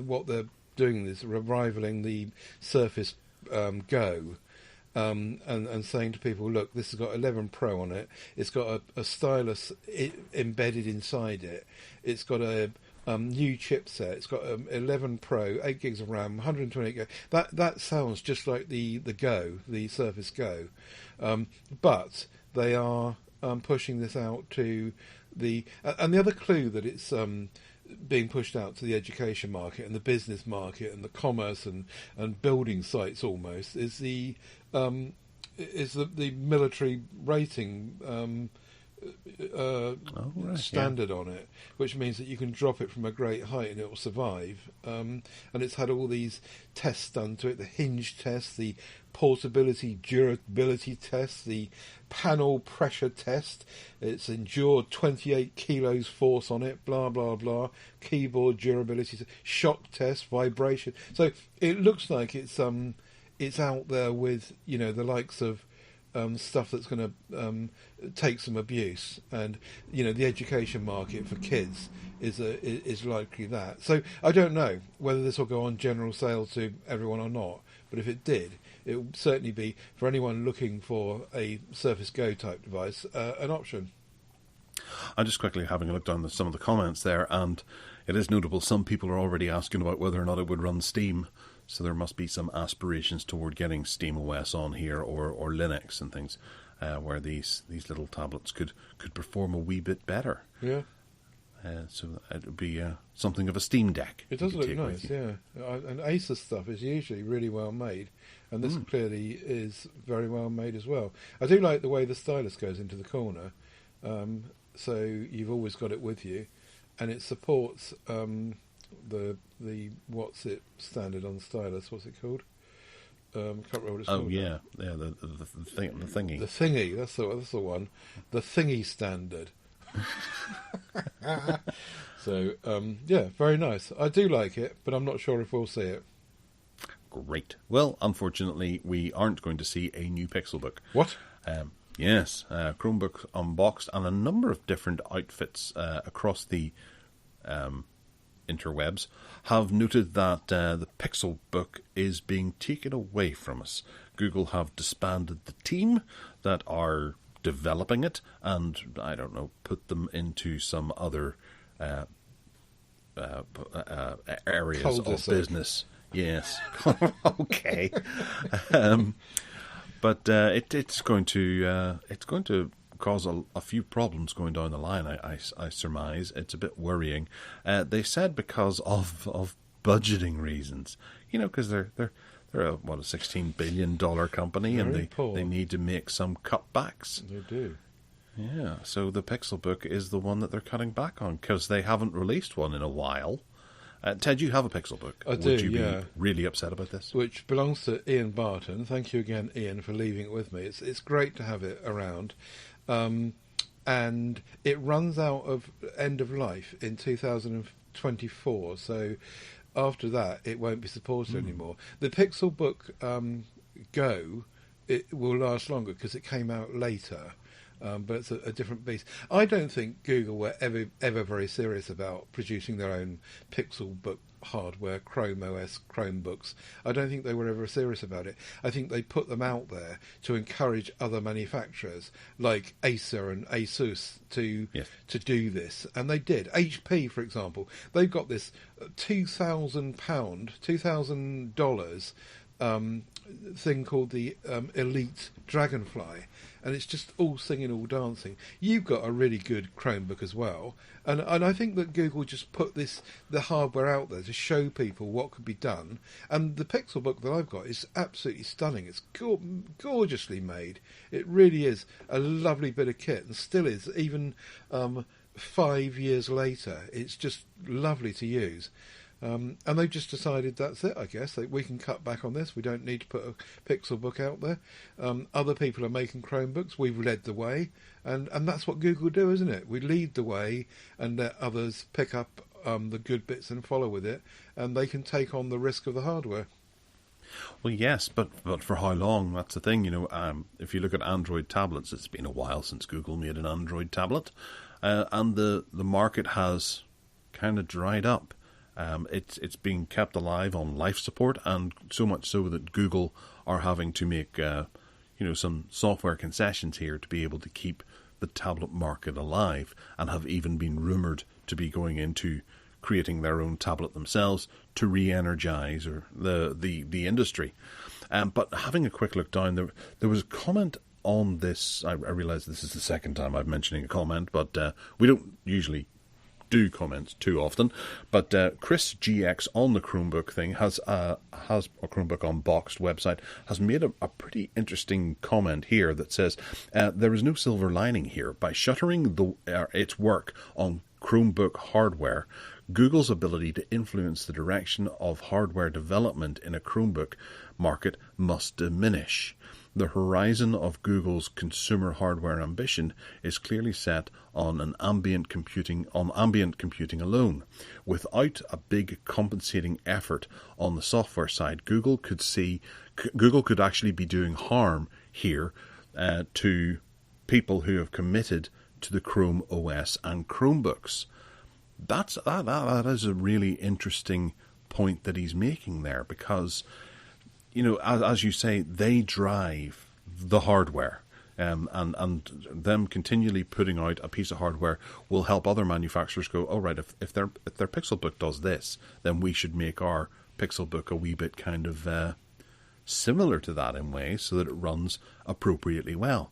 what they're doing is rivaling the Surface Go, and saying to people, look, this has got 11 Pro on it. It's got a stylus embedded inside it. It's got a new chipset. It's got 11 Pro, 8 gigs of RAM, 128 gig. That sounds just like the Surface Go, but they are pushing this out to and the other clue that it's being pushed out to the education market and the business market and the commerce and building sites almost is the military rating standard on it, which means that you can drop it from a great height and it will survive. And it's had all these tests done to it: the hinge test, the portability, durability test, the panel pressure test. It's endured 28 kilos force on it. Blah blah blah. Keyboard durability, shock test, vibration. So it looks like it's out there with the likes of stuff that's going to take some abuse, and the education market for kids is likely that. So I don't know whether this will go on general sale to everyone or not, but if it did, it would certainly be, for anyone looking for a Surface Go type device, an option. I'm just quickly having a look down at some of the comments there, and it is notable some people are already asking about whether or not it would run Steam. So there must be some aspirations toward getting SteamOS on here, or Linux and things, where these little tablets could perform a wee bit better. Yeah. So it would be something of a Steam Deck. It does look nice, yeah. And Asus stuff is usually really well made, and this clearly is very well made as well. I do like the way the stylus goes into the corner, so you've always got it with you, and it supports the what's it standard on stylus? What's it called? Can't remember what it's called. Oh yeah, the thingy. The thingy. That's the one. The thingy standard. So yeah, very nice. I do like it, but I'm not sure if we'll see it. Great. Well, unfortunately, we aren't going to see a new Pixelbook. What? Yes, Chromebook Unboxed, and a number of different outfits across the interwebs have noted that the Pixelbook is being taken away from us. Google have disbanded the team that are developing it, and I don't know, put them into some other areas of business. Yes, okay, but it's going to cause a few problems going down the line. I surmise it's a bit worrying. They said because of budgeting reasons, because they're a $16 billion company, and they need to make some cutbacks. They do. Yeah, so the Pixelbook is the one that they're cutting back on because they haven't released one in a while. Ted, you have a Pixelbook. I do, Would you yeah. be really upset about this? Which belongs to Ian Barton. Thank you again, Ian, for leaving it with me. It's great to have it around. And it runs out of end of life in 2024, so after that it won't be supported anymore. The Pixelbook Go, it will last longer because it came out later, but it's a different beast. I don't think Google were ever very serious about producing their own Pixelbook hardware, Chrome OS Chromebooks. I don't think they were ever serious about it. I think they put them out there to encourage other manufacturers like Acer and Asus to do this, and they did. HP, for example, they've got this $2,000 thing called the Elite Dragonfly, and it's just all singing, all dancing. You've got a really good Chromebook as well, and I think that Google just put the hardware out there to show people what could be done. And the Pixelbook that I've got is absolutely stunning. It's gorgeously made. It really is a lovely bit of kit, and still is, even 5 years later. It's just lovely to use. And they've just decided that's it, I guess. We can cut back on this. We don't need to put a Pixelbook out there. Other people are making Chromebooks. We've led the way. And that's what Google do, isn't it? We lead the way and let others pick up the good bits and follow with it. And they can take on the risk of the hardware. Well, yes, but for how long? That's the thing. If you look at Android tablets, it's been a while since Google made an Android tablet. And the market has kind of dried up. It's being kept alive on life support, and so much so that Google are having to make some software concessions here to be able to keep the tablet market alive, and have even been rumoured to be going into creating their own tablet themselves to re-energize the industry. But having a quick look down, there was a comment on this. I realise this is the second time I'm mentioning a comment, but we don't usually do comments too often. But Chris GX on the Chromebook thing has a Chromebook Unboxed website has made a pretty interesting comment here that says there is no silver lining here. By shuttering its work on Chromebook hardware, Google's ability to influence the direction of hardware development in a Chromebook market must diminish. The horizon of Google's consumer hardware ambition is clearly set on ambient computing alone. Without a big compensating effort on the software side, Google could actually be doing harm here to people who have committed to the Chrome OS and Chromebooks. That is a really interesting point that he's making there, because, you know, as you say, they drive the hardware, and them continually putting out a piece of hardware will help other manufacturers go, oh right, if their Pixelbook does this, then we should make our Pixelbook a wee bit kind of similar to that in ways, so that it runs appropriately well.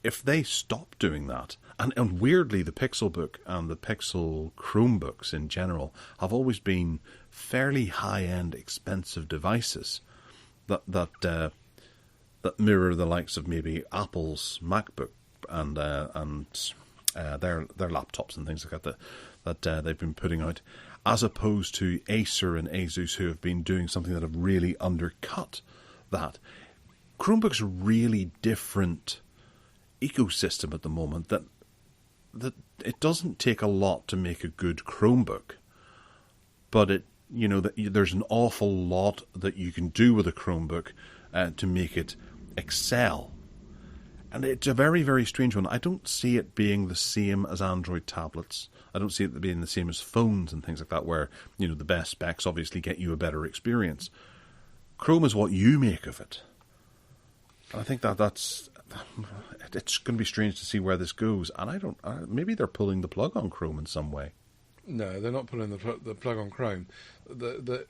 If they stop doing that, and weirdly the Pixelbook and the Pixel Chromebooks in general have always been fairly high-end, expensive devices that mirror the likes of maybe Apple's MacBook and their laptops and things like that they've been putting out, as opposed to Acer and Asus, who have been doing something that have really undercut that. Chromebook's a really different ecosystem at the moment, that it doesn't take a lot to make a good Chromebook, but there's an awful lot that you can do with a Chromebook to make it excel. And it's a very, very strange one. I don't see it being the same as Android tablets. I don't see it being the same as phones and things like that, where, you know, the best specs obviously get you a better experience. Chrome is what you make of it. And I think it's going to be strange to see where this goes. And maybe they're pulling the plug on Chrome in some way. No, they're not pulling the plug on Chrome. The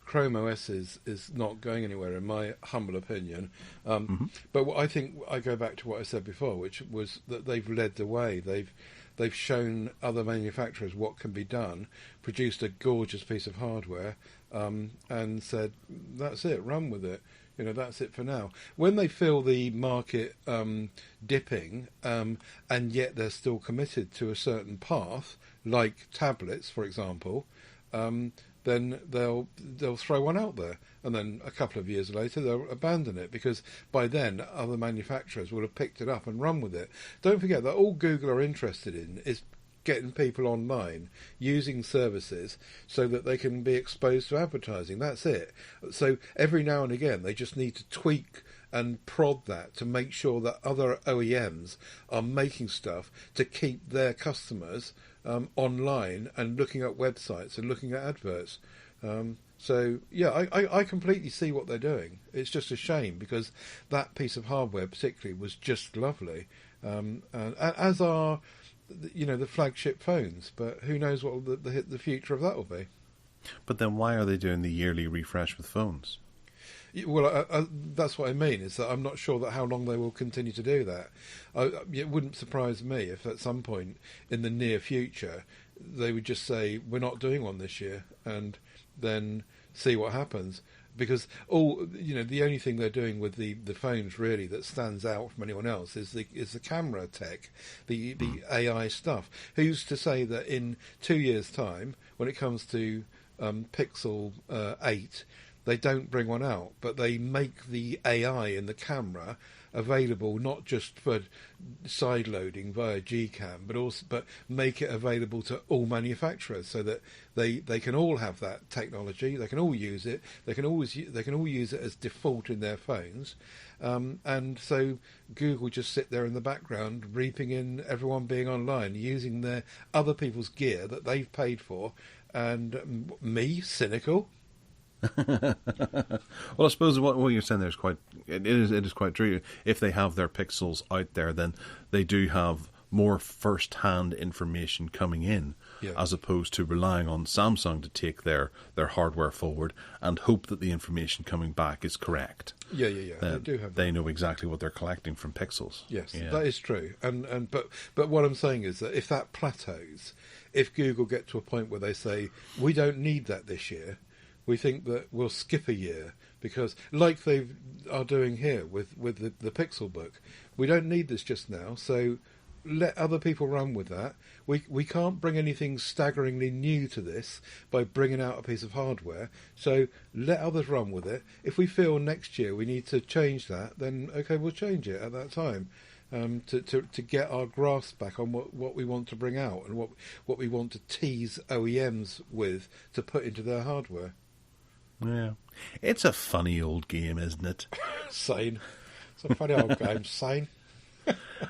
Chrome OS is not going anywhere, in my humble opinion. But I think I go back to what I said before, which was that they've led the way. They've shown other manufacturers what can be done, produced a gorgeous piece of hardware, and said, that's it, run with it. You know, that's it for now. When they feel the market dipping, and yet they're still committed to a certain path, like tablets, for example, then they'll throw one out there, and then a couple of years later they'll abandon it, because by then other manufacturers will have picked it up and run with it. Don't forget that all Google are interested in is getting people online using services so that they can be exposed to advertising. That's it. So every now and again they just need to tweak and prod that to make sure that other OEMs are making stuff to keep their customers online and looking at websites and looking at adverts. So yeah, I completely see what they're doing. It's just a shame, because that piece of hardware particularly was just lovely, and as are, you know, the flagship phones. But who knows what the future of that will be. But then why are they doing the yearly refresh with phones? Well, that's what I mean, is that I'm not sure that how long they will continue to do that. It wouldn't surprise me if at some point in the near future they would just say, we're not doing one this year, and then see what happens. Because the only thing they're doing with the phones really that stands out from anyone else is the camera tech, the AI stuff. Who's to say that in 2 years' time, when it comes to Pixel 8, they don't bring one out, but they make the AI in the camera available not just for side loading via Gcam, but make it available to all manufacturers, so that they can all have that technology. They can all use it. They can all use it as default in their phones, and so Google just sit there in the background, reaping in everyone being online, using their other people's gear that they've paid for, and me, cynical. Well, I suppose what you're saying there is it is quite true. If they have their Pixels out there, then they do have more first-hand information coming in as opposed to relying on Samsung to take their hardware forward and hope that the information coming back is correct. Yeah. They do have that. They know exactly what they're collecting from pixels. Yes, that is true. But what I'm saying is that if that plateaus, if Google get to a point where they say, we don't need that this year, we think that we'll skip a year, because like they are doing here with the Pixelbook, we don't need this just now, so let other people run with that. We can't bring anything staggeringly new to this by bringing out a piece of hardware, so let others run with it. If we feel next year we need to change that, then okay, we'll change it at that time, to get our grasp back on what we want to bring out and what we want to tease OEMs with to put into their hardware. Yeah. It's a funny old game, isn't it? Sane. It's a funny old game, sane.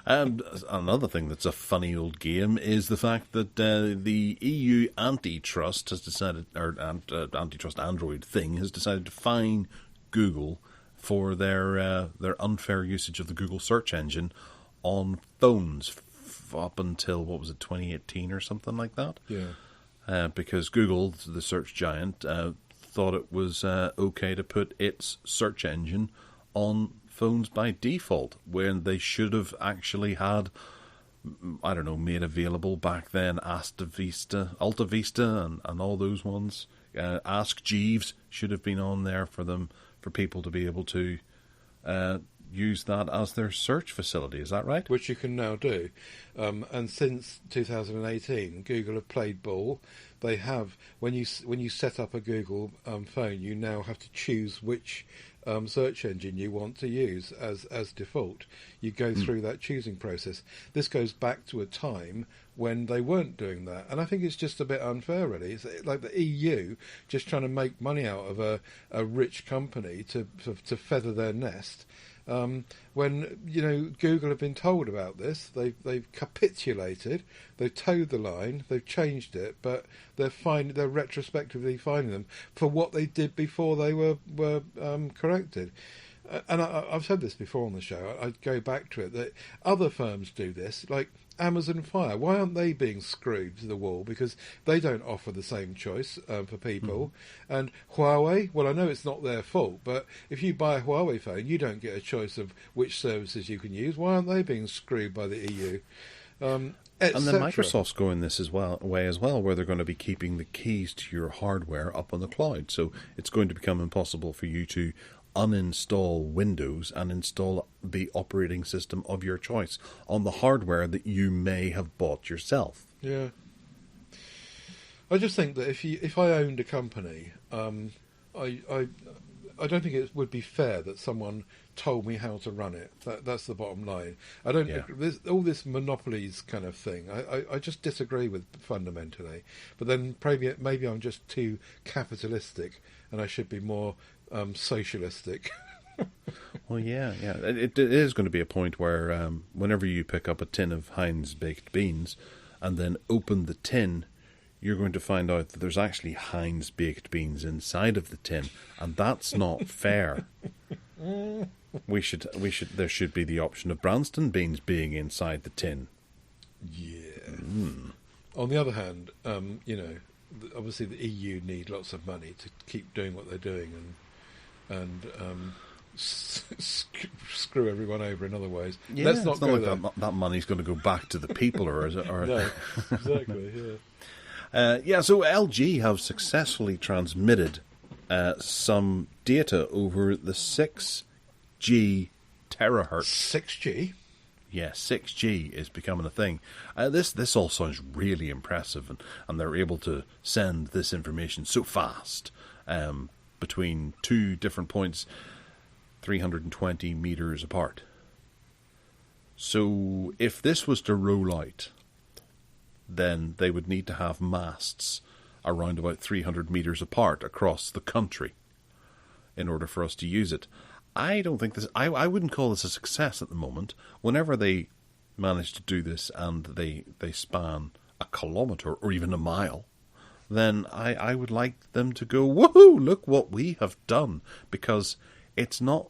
And another thing that's a funny old game is the fact that the EU antitrust has decided, or antitrust Android thing has decided to fine Google for their unfair usage of the Google search engine on phones up until, what was it, 2018 or something like that? Yeah. Because Google, the search giant, thought it was okay to put its search engine on phones by default, when they should have actually had, I don't know, made available back then Alta Vista, and all those ones. Ask Jeeves should have been on there for people to be able to use that as their search facility. Is that right? Which you can now do. And since 2018, Google have played ball. They have, when you set up a Google phone, you now have to choose which search engine you want to use as default. You go through that choosing process. This goes back to a time when they weren't doing that, and I think it's just a bit unfair, really. It's like the EU just trying to make money out of a rich company to feather their nest. When Google have been told about this, they've capitulated, they've towed the line, they've changed it, but they're retrospectively fining them for what they did before they were corrected. And I've said this before on the show. I go back to it that other firms do this, like Amazon Fire. Why aren't they being screwed to the wall? Because they don't offer the same choice for people. And Huawei, well, I know it's not their fault, but if you buy a Huawei phone, you don't get a choice of which services you can use. Why aren't they being screwed by the EU? And then Microsoft's going this way as well, where they're going to be keeping the keys to your hardware up on the cloud. So it's going to become impossible for you to uninstall Windows and install the operating system of your choice on the hardware that you may have bought yourself. Yeah. I just think that if I owned a company, I don't think it would be fair that someone told me how to run it. That's the bottom line. I don't. Yeah. All this monopolies kind of thing, I just disagree with fundamentally. But then maybe I'm just too capitalistic, and I should be more socialistic. Well, yeah. It is going to be a point where whenever you pick up a tin of Heinz baked beans and then open the tin, you're going to find out that there's actually Heinz baked beans inside of the tin, and that's not fair. There should be the option of Branston beans being inside the tin. Yeah. On the other hand, obviously the EU need lots of money to keep doing what they're doing and screw everyone over in other ways. Yeah, let's not go there. That money's going to go back to the people, or is it? Or no, exactly. Yeah. So LG have successfully transmitted some data over the 6G terahertz. 6G? Yeah, 6G is becoming a thing. This all sounds really impressive, and they're able to send this information so fast between two different points 320 meters apart. So if this was to roll out, then they would need to have masts around about 300 meters apart across the country in order for us to use it. I don't think this... I wouldn't call this a success at the moment. Whenever they manage to do this and they span a kilometre or even a mile, then I would like them to go, woohoo, look what we have done, because it's not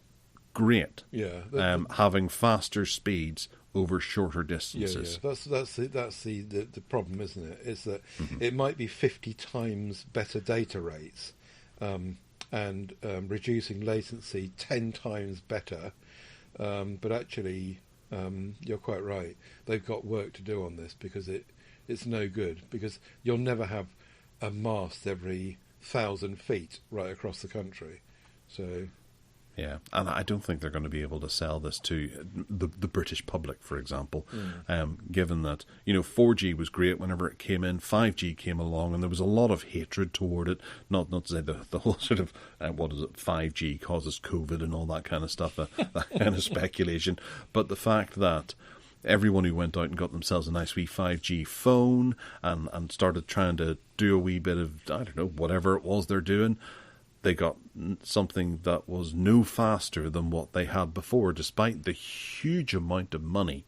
great having faster speeds over shorter Yeah, distances. that's the problem, isn't it? Is that it might be 50 times better data rates, and reducing latency 10 times better, but actually, you're quite right. They've got work to do on this because it's no good, because you'll never have a mast every 1,000 feet right across the country. So. Yeah, and I don't think they're going to be able to sell this to the British public, for example, given that, 4G was great whenever it came in, 5G came along, and there was a lot of hatred toward it, not to say the whole sort of, 5G causes COVID and all that kind of stuff, that kind of speculation, but the fact that everyone who went out and got themselves a nice wee 5G phone and started trying to do a wee bit of, I don't know, whatever it was they're doing, they got something that was no faster than what they had before, despite the huge amount of money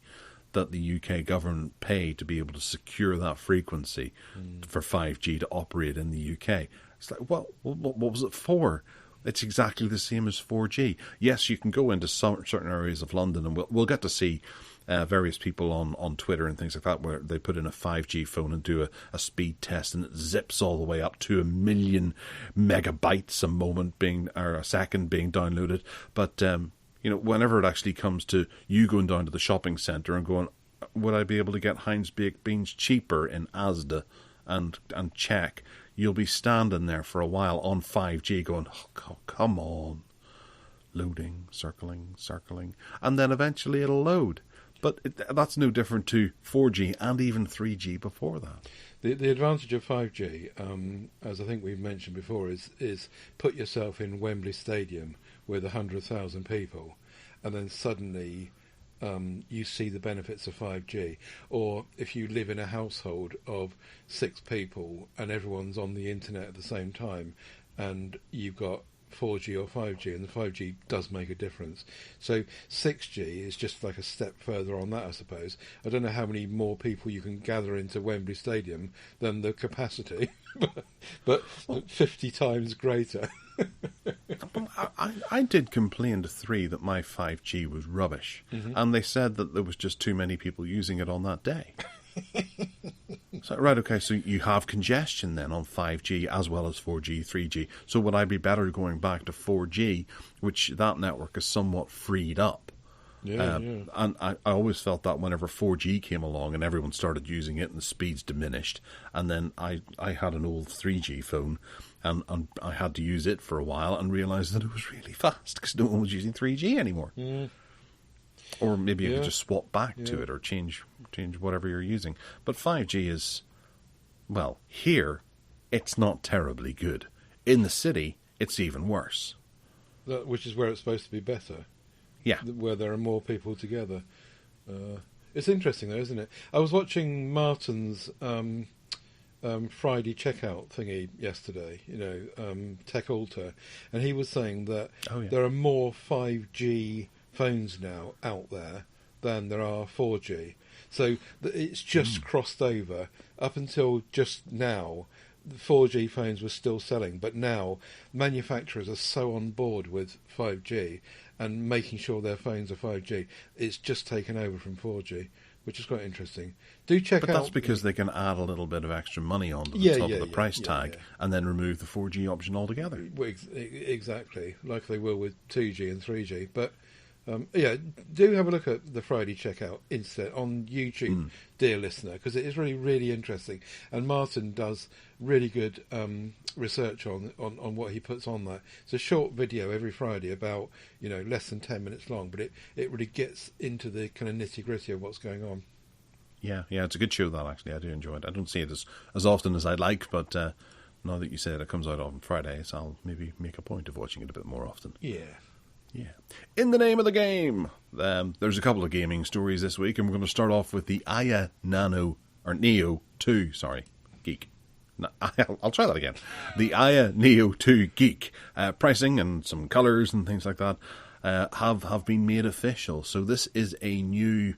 that the UK government paid to be able to secure that frequency for 5G to operate in the UK. It's like, well, what was it for? It's exactly the same as 4G. Yes, you can go into certain areas of London, and we'll get to see various people on Twitter and things like that where they put in a 5G phone and do a speed test, and it zips all the way up to 1 million megabytes a second being downloaded. But whenever it actually comes to you going down to the shopping centre and going, would I be able to get Heinz baked beans cheaper in Asda and check, you'll be standing there for a while on 5G going, oh, come on, loading, circling, and then eventually it'll load. But that's no different to 4G and even 3G before that. The advantage of 5G, as I think we've mentioned before, is put yourself in Wembley Stadium with 100,000 people, and then suddenly you see the benefits of 5G. Or if you live in a household of 6 people and everyone's on the internet at the same time, and you've got 4G or 5G, and the 5G does make a difference. So 6G is just like a step further on that, I suppose. I don't know how many more people you can gather into Wembley Stadium than the capacity, but 50 times greater. I did complain to 3 that my 5G was rubbish, and they said that there was just too many people using it on that day. So, right, okay, so you have congestion then on 5G as well as 4G, 3G. So would I be better going back to 4G, which that network is somewhat freed up? Yeah. And I always felt that whenever 4G came along and everyone started using it and the speeds diminished, and then I had an old 3G phone and I had to use it for a while and realised that it was really fast because no one was using 3G anymore. Or maybe you could just swap back to it or change whatever you're using. But 5G is, well, here, it's not terribly good. In the city, it's even worse. Which is where it's supposed to be better. Yeah. Where there are more people together. It's interesting, though, isn't it? I was watching Martin's Friday checkout thingy yesterday, Tech Alter, and he was saying that there are more 5G phones now out there than there are 4G. So it's just crossed over. Up until just now, the 4G phones were still selling, but now manufacturers are so on board with 5G and making sure their phones are 5G, it's just taken over from 4G, which is quite interesting. Do check out... But that's because they can add a little bit of extra money onto the top of the price tag and then remove the 4G option altogether. Exactly, like they will with 2G and 3G. But do have a look at the Friday checkout instead on YouTube, dear listener, because it is really, really interesting. And Martin does really good research on what he puts on that. It's a short video every Friday about, less than 10 minutes long, but it really gets into the kind of nitty-gritty of what's going on. Yeah, it's a good show, that, actually. I do enjoy it. I don't see it as often as I'd like, but now that you say that it comes out on Fridays, I'll maybe make a point of watching it a bit more often. Yeah. In the name of the game, there's a couple of gaming stories this week, and we're going to start off with the Aya Neo 2, Geek. No, I'll try that again. The Aya Neo 2 Geek. Pricing and some colours and things like that have been made official. So this is a new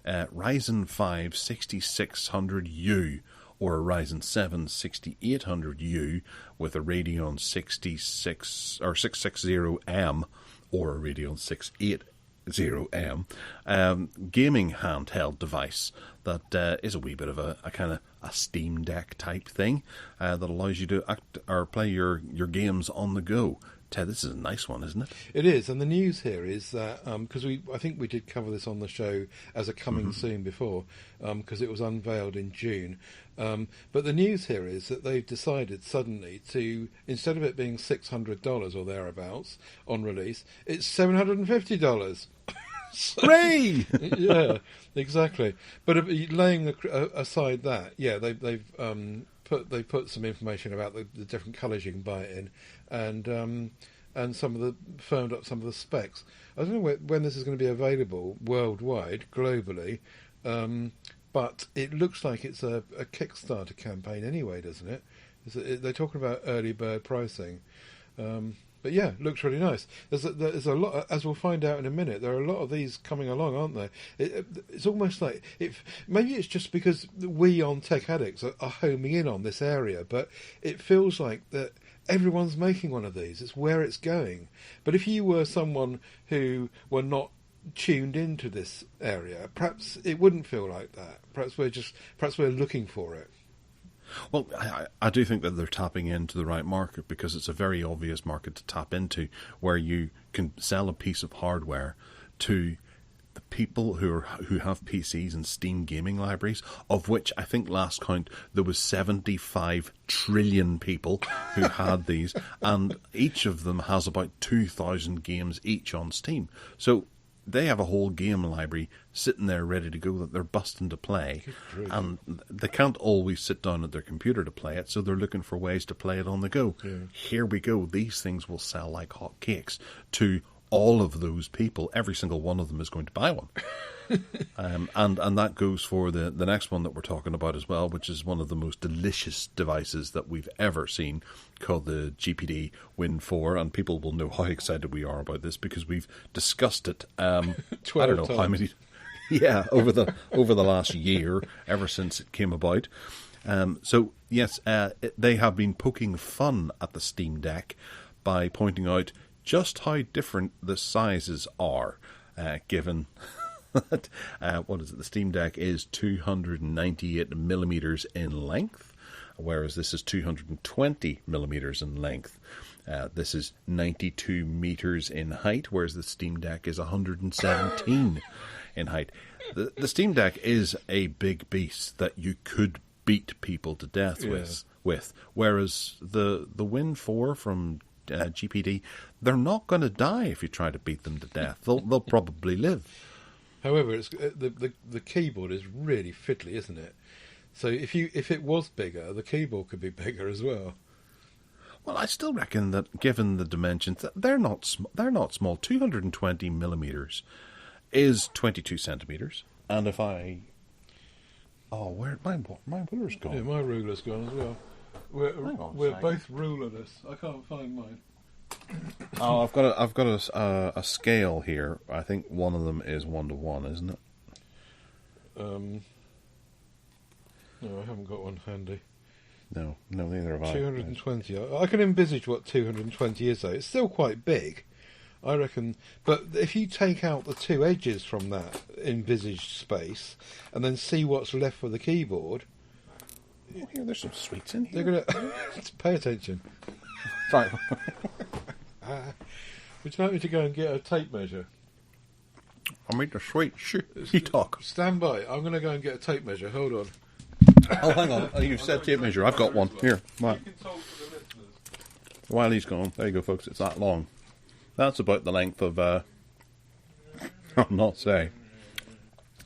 Ryzen 5 6600U or a Ryzen 7 6800U with a Radeon 660M or a Radeon 0M, gaming handheld device that is a wee bit of a kind of a Steam Deck type thing that allows you to act or play your games on the go. Ted, this is a nice one, isn't it? It is, and the news here is that because I think we did cover this on the show as a coming soon before, because it was unveiled in June. But the news here is that they've decided suddenly to, instead of it being $600 or thereabouts on release, it's $750. Hooray! Yeah, exactly. But laying aside that, yeah, they've put some information about the different colours you can buy it in, and firmed up some of the specs. I don't know when this is going to be available worldwide, globally, but it looks like it's a Kickstarter campaign anyway, doesn't it? They're talking about early bird pricing. But yeah, looks really nice. There's a lot, as we'll find out in a minute. There are a lot of these coming along, aren't there? It's almost like maybe it's just because we on Tech Addicts are homing in on this area, but it feels like that everyone's making one of these. It's where it's going. But if you were someone who were not tuned into this area, perhaps it wouldn't feel like that. Perhaps we're looking for it. Well, I do think that they're tapping into the right market, because it's a very obvious market to tap into, where you can sell a piece of hardware to the people who have PCs and Steam gaming libraries, of which I think last count there was 75 trillion people who had these, and each of them has about 2,000 games each on Steam. So they have a whole game library sitting there ready to go that they're busting to play, and they can't always sit down at their computer to play it, so they're looking for ways to play it on the go. Yeah. Here we go. These things will sell like hotcakes to all of those people. Every single one of them is going to buy one. And that goes for the next one that we're talking about as well, which is one of the most delicious devices that we've ever seen, called the GPD Win 4, and people will know how excited we are about this because we've discussed it I don't know times. How many over the last year, ever since it came about. So yes, they have been poking fun at the Steam Deck by pointing out just how different the sizes are, given that, what is it, the Steam Deck is 298 millimeters in length, whereas this is 220 millimeters in length. This is 92 meters in height, whereas the Steam Deck is 117 in height. The Steam Deck is a big beast that you could beat people to death with, whereas the Win 4 from GPD, they're not going to die if you try to beat them to death. They'll probably live. However, it's, the keyboard is really fiddly, isn't it? So if it was bigger, the keyboard could be bigger as well. Well, I still reckon that, given the dimensions, they're not small. 220 millimeters is 22 centimeters. And if where my ruler's gone? Yeah, my ruler's gone as well. We're both rulerless. I can't find mine. Oh, I've got a scale here. I think one of them is 1-to-1, isn't it? No, I haven't got one handy. No, neither have I. 220. I can envisage what 220 is, though. It's still quite big, I reckon. But if you take out the two edges from that envisaged space and then see what's left for the keyboard... Oh, here, there's some sweets in here. They're going to... Pay attention. Right. Would you like me to go and get a tape measure? I'll make the sweet. You talk. Stand by. I'm going to go and get a tape measure. Hold on. Oh, hang on. You said tape measure. I've got one. Here. Right. You can talk to the listeners. While he's gone, there you go, folks. It's that long. That's about the length of, I'll not say,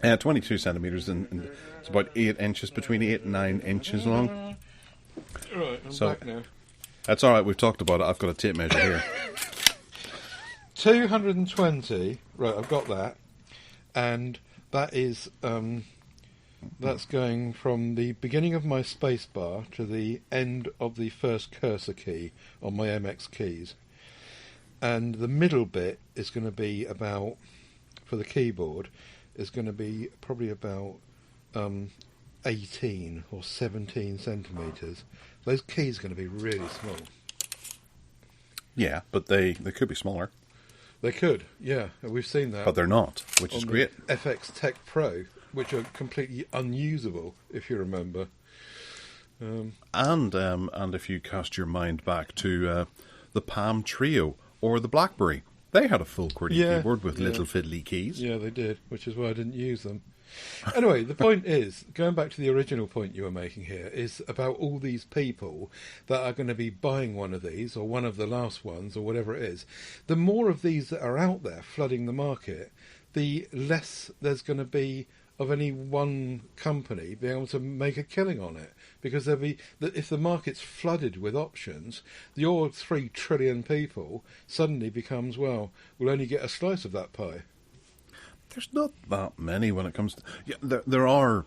22 centimetres, and it's about 8 inches, between 8 and 9 inches long. Right, I'm back now. That's all right. We've talked about it. I've got a tape measure here. 220. Right, I've got that, and that is that's going from the beginning of my space bar to the end of the first cursor key on my MX keys, and the middle bit is going to be about, for the keyboard, is going to be probably about 18 or 17 centimetres. Those keys are going to be really small. Yeah, but they could be smaller. They could, yeah. We've seen that. But they're not, which is great. FX Tech Pro, which are completely unusable, if you remember. And if you cast your mind back to the Palm Trio or the BlackBerry, they had a full QWERTY keyboard with little fiddly keys. Yeah, they did, which is why I didn't use them. Anyway, the point is, going back to the original point you were making here, is about all these people that are going to be buying one of these, or one of the last ones, or whatever it is. The more of these that are out there flooding the market, the less there's going to be of any one company being able to make a killing on it. Because if the market's flooded with options, your 3 trillion people suddenly becomes, well, we'll only get a slice of that pie. There's not that many when it comes to... Yeah, there are...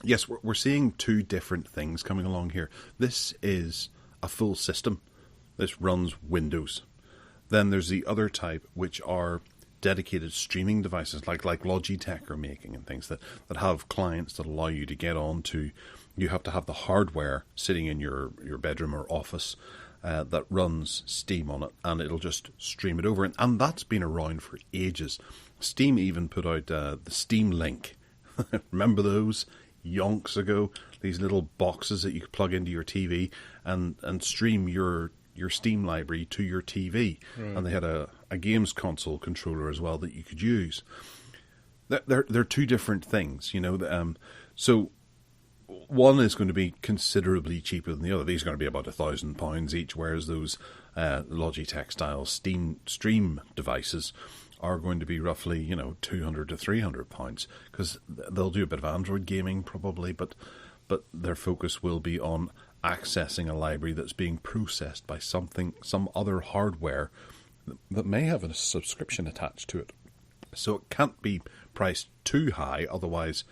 Yes, we're seeing 2 different things coming along here. This is a full system. This runs Windows. Then there's the other type, which are dedicated streaming devices, like Logitech are making, and things that have clients that allow you to get on to... You have to have the hardware sitting in your bedroom or office that runs Steam on it, and it'll just stream it over. And that's been around for ages. Steam even put out the Steam Link. Remember those? Yonks ago. These little boxes that you could plug into your TV and stream your Steam library to your TV. Right. And they had a games console controller as well that you could use. They're 2 different things, you know. So one is going to be considerably cheaper than the other. These are going to be about £1,000 each, whereas those Logitech style stream devices are going to be roughly, £200 to £300, because they'll do a bit of Android gaming probably, but their focus will be on accessing a library that's being processed by some other hardware that may have a subscription attached to it. So it can't be priced too high, otherwise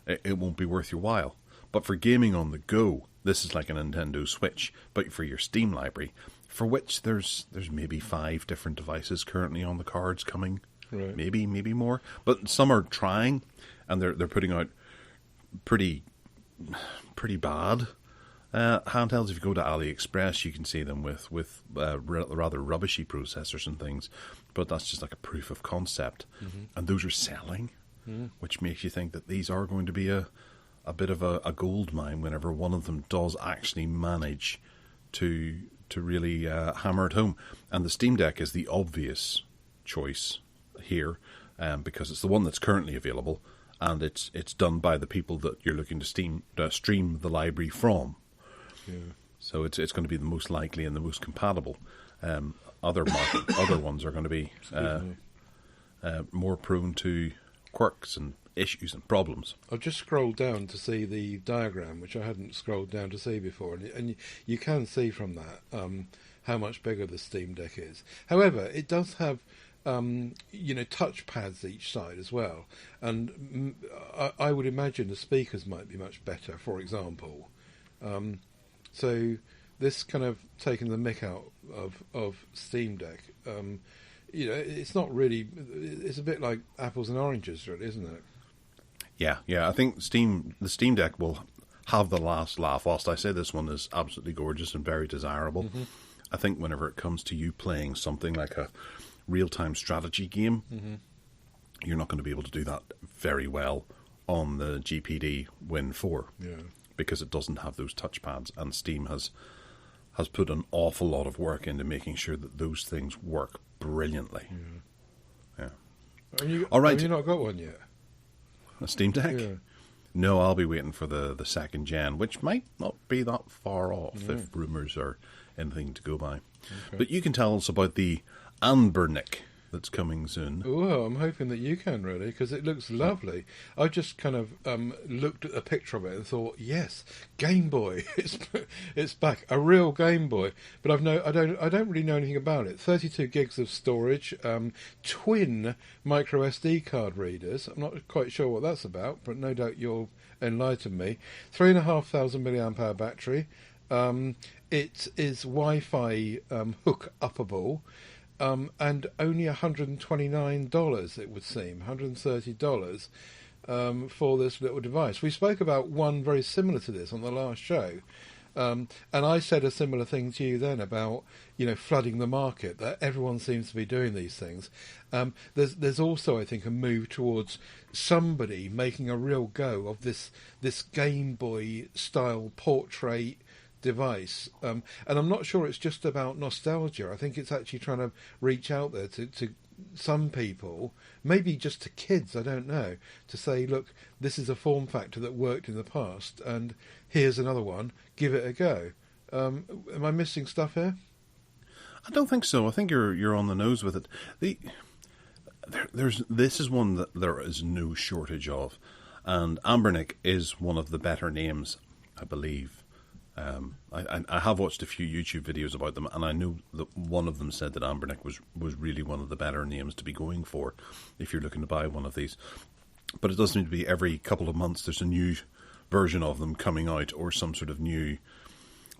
it won't be worth your while. But for gaming on the go, this is like a Nintendo Switch, but for your Steam library, for which there's maybe 5 different devices currently on the cards coming, right. maybe more. But some are trying, and they're putting out pretty bad handhelds. If you go to AliExpress, you can see them with rather rubbishy processors and things, but that's just like a proof of concept. Mm-hmm. And those are selling, which makes you think that these are going to be a bit of a gold mine whenever one of them does actually manage to really hammer it home. And the Steam Deck is the obvious choice here, because it's the one that's currently available, and it's done by the people that you're looking to stream the library from. Yeah. So it's going to be the most likely and the most compatible. Other ones are going to be more prone to quirks and issues and problems. I've just scrolled down to see the diagram, which I hadn't scrolled down to see before, and you can see from that how much bigger the Steam Deck is. However, it does have touch pads each side as well, and I would imagine the speakers might be much better, for example. So this kind of taking the mick out of Steam Deck, it's not really. It's a bit like apples and oranges, really, isn't it? Yeah. I think the Steam Deck will have the last laugh. Whilst I say this one is absolutely gorgeous and very desirable, I think whenever it comes to you playing something like a real-time strategy game, you're not going to be able to do that very well on the GPD Win 4, because it doesn't have those touchpads, and Steam has put an awful lot of work into making sure that those things work brilliantly. All right. Have you not got one yet? A Steam Deck? Yeah. No, I'll be waiting for the second gen, which might not be that far off if rumours are anything to go by. Okay. But you can tell us about the Anbernic that's coming soon. Well, I'm hoping that you can, really, because it looks lovely. I just kind of looked at a picture of it and thought, yes, Game Boy, it's back, a real Game Boy. But I don't really know anything about it. 32 gigs of storage, twin micro SD card readers. I'm not quite sure what that's about, but no doubt you'll enlighten me. 3,500 milliamp hour battery. It is Wi-Fi hook upable. And only $129, it would seem, $130 for this little device. We spoke about one very similar to this on the last show, And I said a similar thing to you then about, flooding the market, that everyone seems to be doing these things. There's also, I think, a move towards somebody making a real go of this Game Boy style portrait device. And I'm not sure it's just about nostalgia. I think it's actually trying to reach out there to some people, maybe just to kids, I don't know, to say, look, this is a form factor that worked in the past, and here's another one, give it a go. Am I missing stuff here? I don't think so. I think you're on the nose with it. This is one that there is no shortage of, and Ambernick is one of the better names, I believe. I have watched a few YouTube videos about them, and I know that one of them said that Ambernick was really one of the better names to be going for if you're looking to buy one of these. But it does seem to be every couple of months there's a new version of them coming out, or some sort of new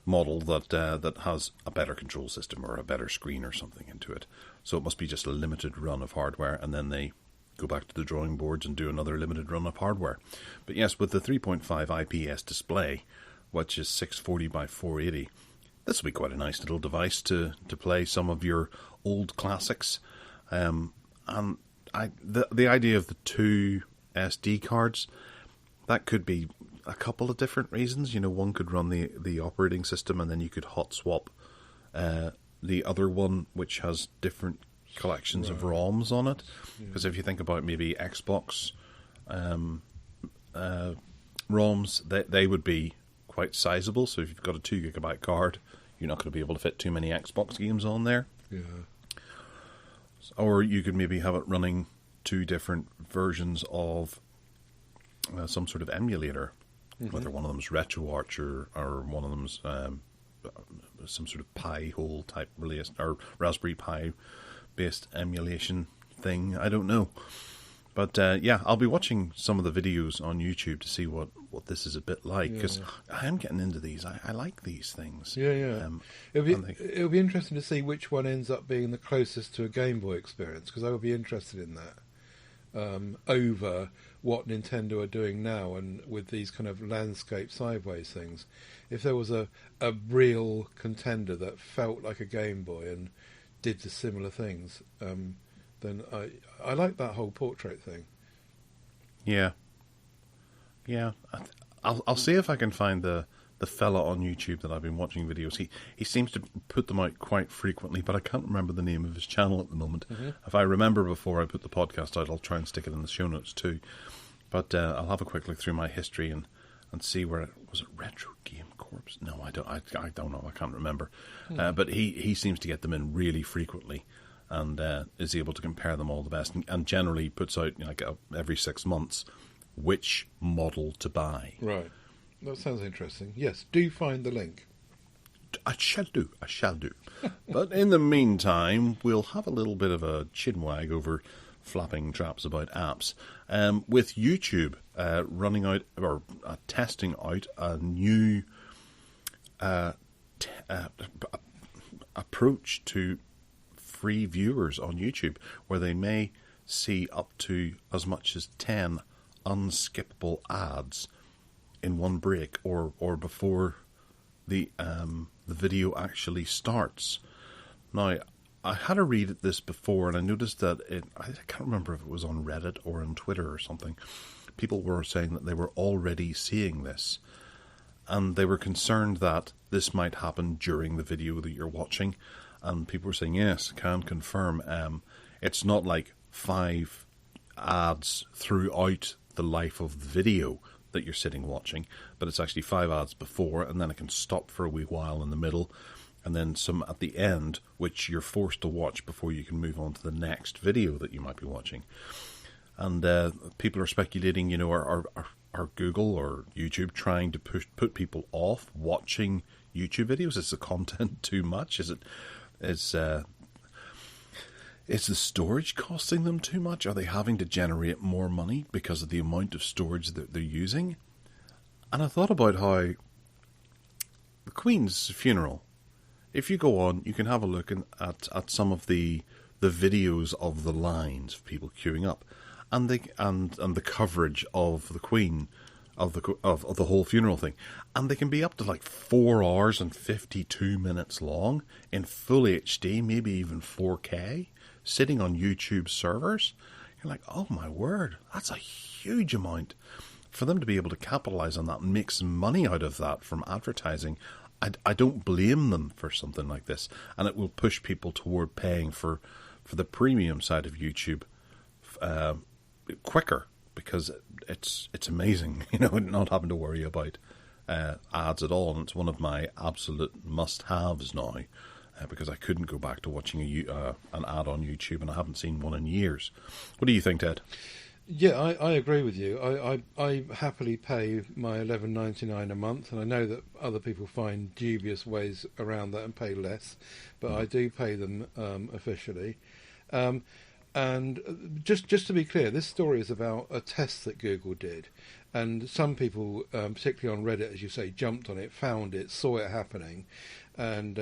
model that has a better control system or a better screen or something into it. So it must be just a limited run of hardware, and then they go back to the drawing boards and do another limited run of hardware. But yes, with the 3.5 IPS display, which is 640 by 480, this will be quite a nice little device to play some of your old classics. And the idea of the two SD cards, that could be a couple of different reasons. One could run the operating system, and then you could hot swap the other one, which has different collections of ROMs on it. Because if you think about maybe Xbox ROMs, they would be quite sizable. So if you've got a 2 gigabyte card, you're not going to be able to fit too many Xbox games on there. Yeah. Or you could maybe have it running 2 different versions of some sort of emulator, whether one of them's RetroArch or one of them's some sort of Pi-hole type release, or Raspberry Pi based emulation thing. I don't know. But yeah, I'll be watching some of the videos on YouTube to see what this is a bit like, because I am getting into these. I like these things. Yeah. It'll be interesting to see which one ends up being the closest to a Game Boy experience, because I would be interested in that over what Nintendo are doing now, and with these kind of landscape sideways things. If there was a real contender that felt like a Game Boy and did the similar things, then I like that whole portrait thing. Yeah. I'll see if I can find the fella on YouTube that I've been watching videos. He seems to put them out quite frequently, but I can't remember the name of his channel at the moment. If I remember before I put the podcast out, I'll try and stick it in the show notes too. But I'll have a quick look through my history and see where was it. Retro Game Corps? No, I don't know. I can't remember. But he seems to get them in really frequently, and is able to compare them all the best, and generally puts out every 6 months which model to buy. Right. That sounds interesting. Yes, do find the link. I shall do. But in the meantime, we'll have a little bit of a chinwag over flapping traps about apps. With YouTube running out, or testing out a new approach to free viewers on YouTube, where they may see up to as much as 10 unskippable ads in one break, or before the video actually starts. Now, I had a read at this before, and I noticed that I can't remember if it was on Reddit or on Twitter or something. People were saying that they were already seeing this, and they were concerned that this might happen during the video that you're watching. And people were saying, yes, can confirm. It's not like 5 ads throughout the life of the video that you're sitting watching, but it's actually 5 ads before, and then it can stop for a wee while in the middle, and then some at the end, which you're forced to watch before you can move on to the next video that you might be watching. And people are speculating, are Google or YouTube trying to put people off watching YouTube videos? Is the content too much? Is the storage costing them too much? Are they having to generate more money because of the amount of storage that they're using? And I thought about how the Queen's funeral, if you go on, you can have a look at some of the videos of the lines of people queuing up, and the coverage of the Queen of the whole funeral thing, and they can be up to like 4 hours and 52 minutes long in full HD, maybe even 4K, sitting on YouTube servers. You're like, oh my word, that's a huge amount. For them to be able to capitalize on that and make some money out of that from advertising, I don't blame them for something like this, and it will push people toward paying for the premium side of YouTube quicker, because it's amazing, not having to worry about ads at all. And it's one of my absolute must-haves now, because I couldn't go back to watching an ad on YouTube, and I haven't seen one in years. What do you think, Ted? Yeah, I agree with you. I happily pay my $11.99 a month, and I know that other people find dubious ways around that and pay less, but I do pay them officially. And just to be clear, this story is about a test that Google did, and some people, particularly on Reddit, as you say, jumped on it, found it, saw it happening, and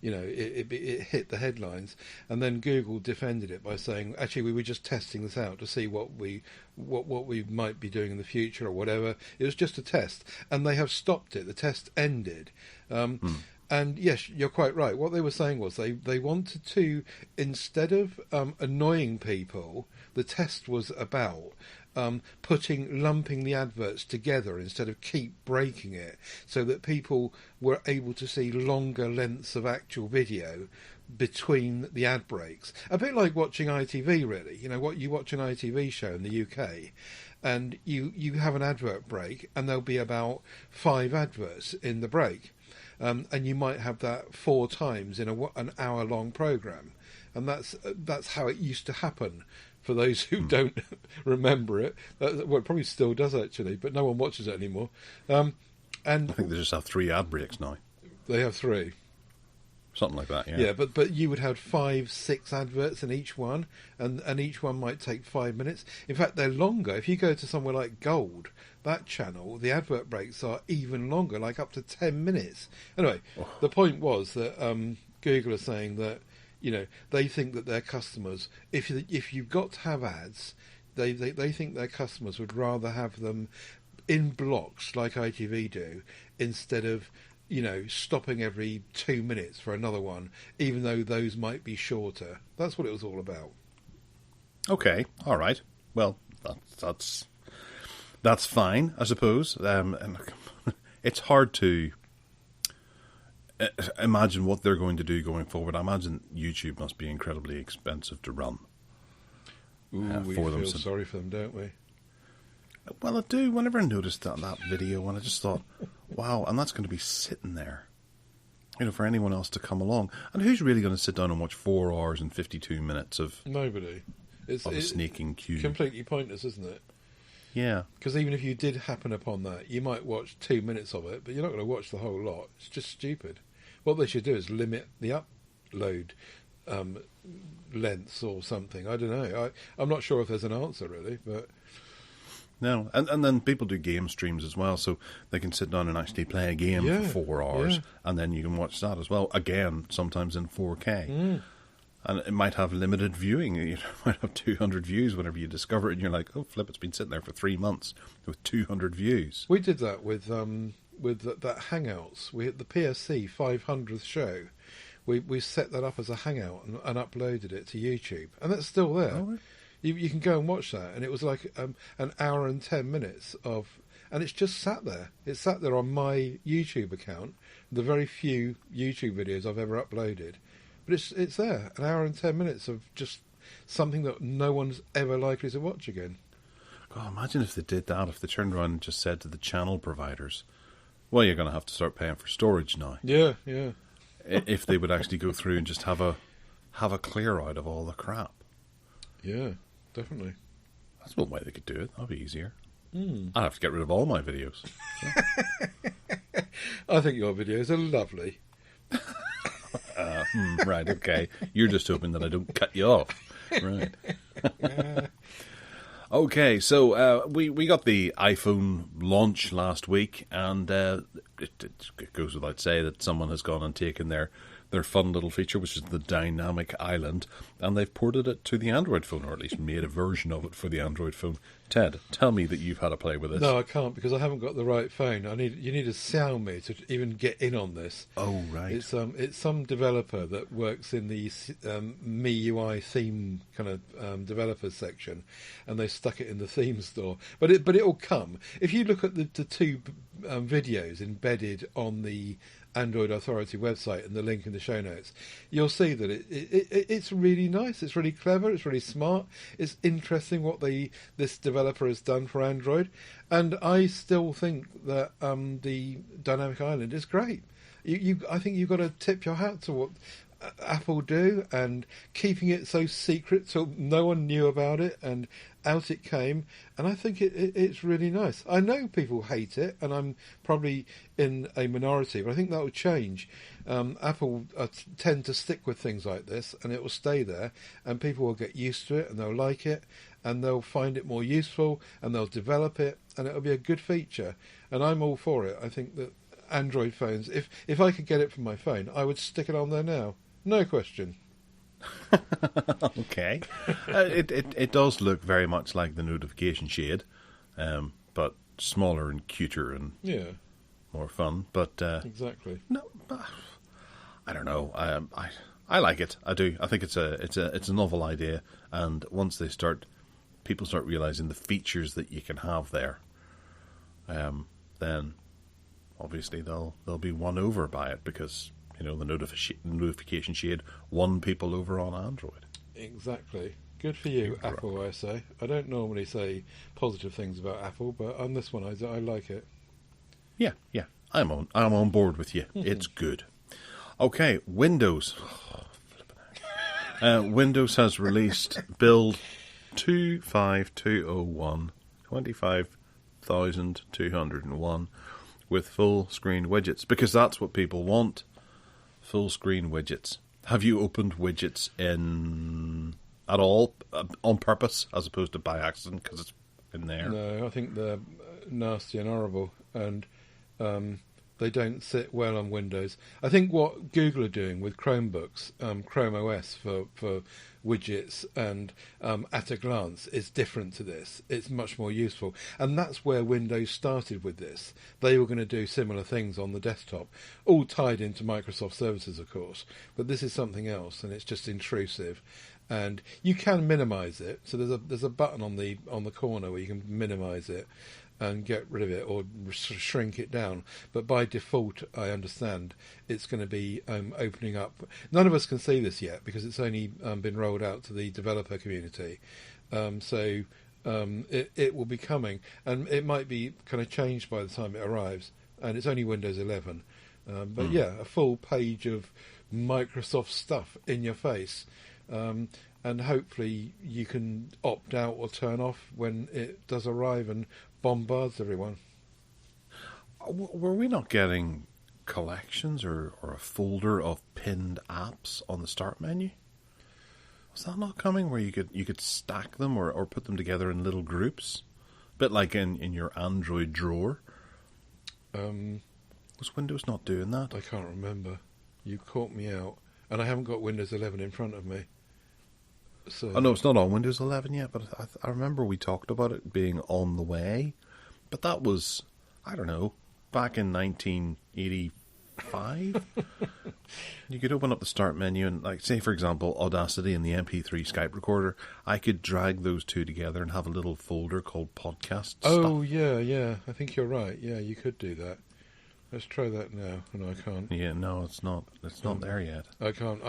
it hit the headlines. And then Google defended it by saying, actually, we were just testing this out to see what we might be doing in the future or whatever. It was just a test, and they have stopped it. The test ended. And yes, you're quite right. What they were saying was they wanted to, instead of annoying people, the test was about lumping the adverts together instead of keep breaking it, so that people were able to see longer lengths of actual video between the ad breaks. A bit like watching ITV, really. What you watch an ITV show in the UK, and you have an advert break, and there'll be about 5 adverts in the break. And you might have that 4 times in an hour-long programme. And that's how it used to happen, for those who don't remember it. Well, it probably still does, actually, but no one watches it anymore. And I think they just have 3 ad breaks now. They have 3. Something like that, yeah. Yeah, but you would have 5, 6 adverts in each one, and each one might take 5 minutes. In fact, they're longer. If you go to somewhere like Gold, that channel, the advert breaks are even longer, like up to 10 minutes. Anyway, The point was that Google are saying that, they think that their customers, if you've got to have ads, they think their customers would rather have them in blocks like ITV do, instead of stopping every 2 minutes for another one, even though those might be shorter. That's what it was all about. Okay, all right. Well, that's fine, I suppose. And it's hard to imagine what they're going to do going forward. I imagine YouTube must be incredibly expensive to run. We feel sorry for them, don't we? Well, I do. Whenever I noticed that video, and I just thought, wow, and that's going to be sitting there, for anyone else to come along. And who's really going to sit down and watch 4 hours and 52 minutes of nobody? It's a sneaking queue. Completely pointless, isn't it? Yeah. Because even if you did happen upon that, you might watch 2 minutes of it, but you're not going to watch the whole lot. It's just stupid. What they should do is limit the upload lengths or something. I don't know. I'm not sure if there's an answer, really, but... No, and then people do game streams as well, so they can sit down and actually play a game for 4 hours, and then you can watch that as well, again, sometimes in 4K. And it might have limited viewing. You might have 200 views whenever you discover it, and you're like, oh, flip, it's been sitting there for 3 months with 200 views. We did that with that Hangouts. We had the PSC 500th show. We set that up as a Hangout and uploaded it to YouTube, and that's still there. Oh, right. You can go and watch that, and it was like an hour and 10 minutes and it's just sat there. It's sat there on my YouTube account, the very few YouTube videos I've ever uploaded. But it's there, an hour and 10 minutes of just something that no one's ever likely to watch again. God, imagine if they did that, if they turned around and just said to the channel providers, well, you're going to have to start paying for storage now. Yeah. If they would actually go through and just have a clear out of all the crap. Yeah. Definitely. That's one way they could do it. That'd be easier. I'd have to get rid of all my videos. I think your videos are lovely. Right, okay. You're just hoping that I don't cut you off. Right. Okay, so we got the iPhone launch last week, and it goes without say that someone has gone and taken their their fun little feature, which is the dynamic island, and they've ported it to the Android phone, or at least made a version of it for the Android phone. Ted, tell me that you've had a play with this. No, I can't because I haven't got the right phone. You need a Xiaomi to even get in on this. Oh, right. It's some developer that works in the MIUI theme kind of developers section, and they stuck it in the theme store. But it'll come if you look at the two videos embedded on the Android Authority website and the link in the show notes. You'll see that it's really nice. It's really clever. It's really smart. It's interesting what this developer has done for Android, and I still think that the Dynamic Island is great. I think you've got to tip your hat to what Apple do, and keeping it so secret so no one knew about it, and out it came, and I think it's really nice. I know people hate it, and I'm probably in a minority, but I think that will change. Apple tend to stick with things like this, and it will stay there, and people will get used to it, and they'll like it, and they'll find it more useful, and they'll develop it, and it'll be a good feature, and I'm all for it. I think that Android phones, if I could get it from my phone, I would stick it on there now. No question. Okay. It does look very much like the notification shade, but smaller and cuter and more fun. But exactly. No, I don't know. I like it. I do. I think it's a novel idea, and once people start realizing the features that you can have there, then obviously they'll be won over by it, because the notification shade won people over on Android. Exactly. Good for you, Apple, I say. I don't normally say positive things about Apple, but on this one, I like it. Yeah. I'm on board with you. It's good. Okay, Windows. Windows has released build 25201, 25,201, with full screen widgets, because that's what people want. Full screen widgets. Have you opened widgets at all on purpose, as opposed to by accident because it's in there? No, I think they're nasty and horrible, and they don't sit well on Windows. I think what Google are doing with Chromebooks, Chrome OS for widgets and at a glance, is different to this. It's much more useful, and that's where Windows started with this. They were going to do similar things on the desktop, all tied into Microsoft services, of course, but this is something else, and it's just intrusive. And you can minimize it, so there's a button on the corner where you can minimize it and get rid of it or shrink it down. But by default, I understand, it's going to be opening up. None of us can see this yet because it's only been rolled out to the developer community. So it will be coming, and it might be kind of changed by the time it arrives. And it's only Windows 11. But yeah, a full page of Microsoft stuff in your face. And hopefully you can opt out or turn off when it does arrive and bombards everyone. Were we not getting collections or a folder of pinned apps on the start menu? Was that not coming, where you could stack them or put them together in little groups? A bit like in your Android drawer. Was Windows not doing that? I can't remember. You caught me out. And I haven't got Windows 11 in front of me. So. Oh, no, it's not on Windows 11 yet, but I remember we talked about it being on the way. But that was, I don't know, back in 1985. You could open up the start menu and, like, say, for example, Audacity and the MP3 Skype recorder. I could drag those two together and have a little folder called podcast Oh, stuff. yeah. I think you're right. Yeah, you could do that. Let's try that now. No, I can't. Yeah, no, it's not. It's not there yet. I can't.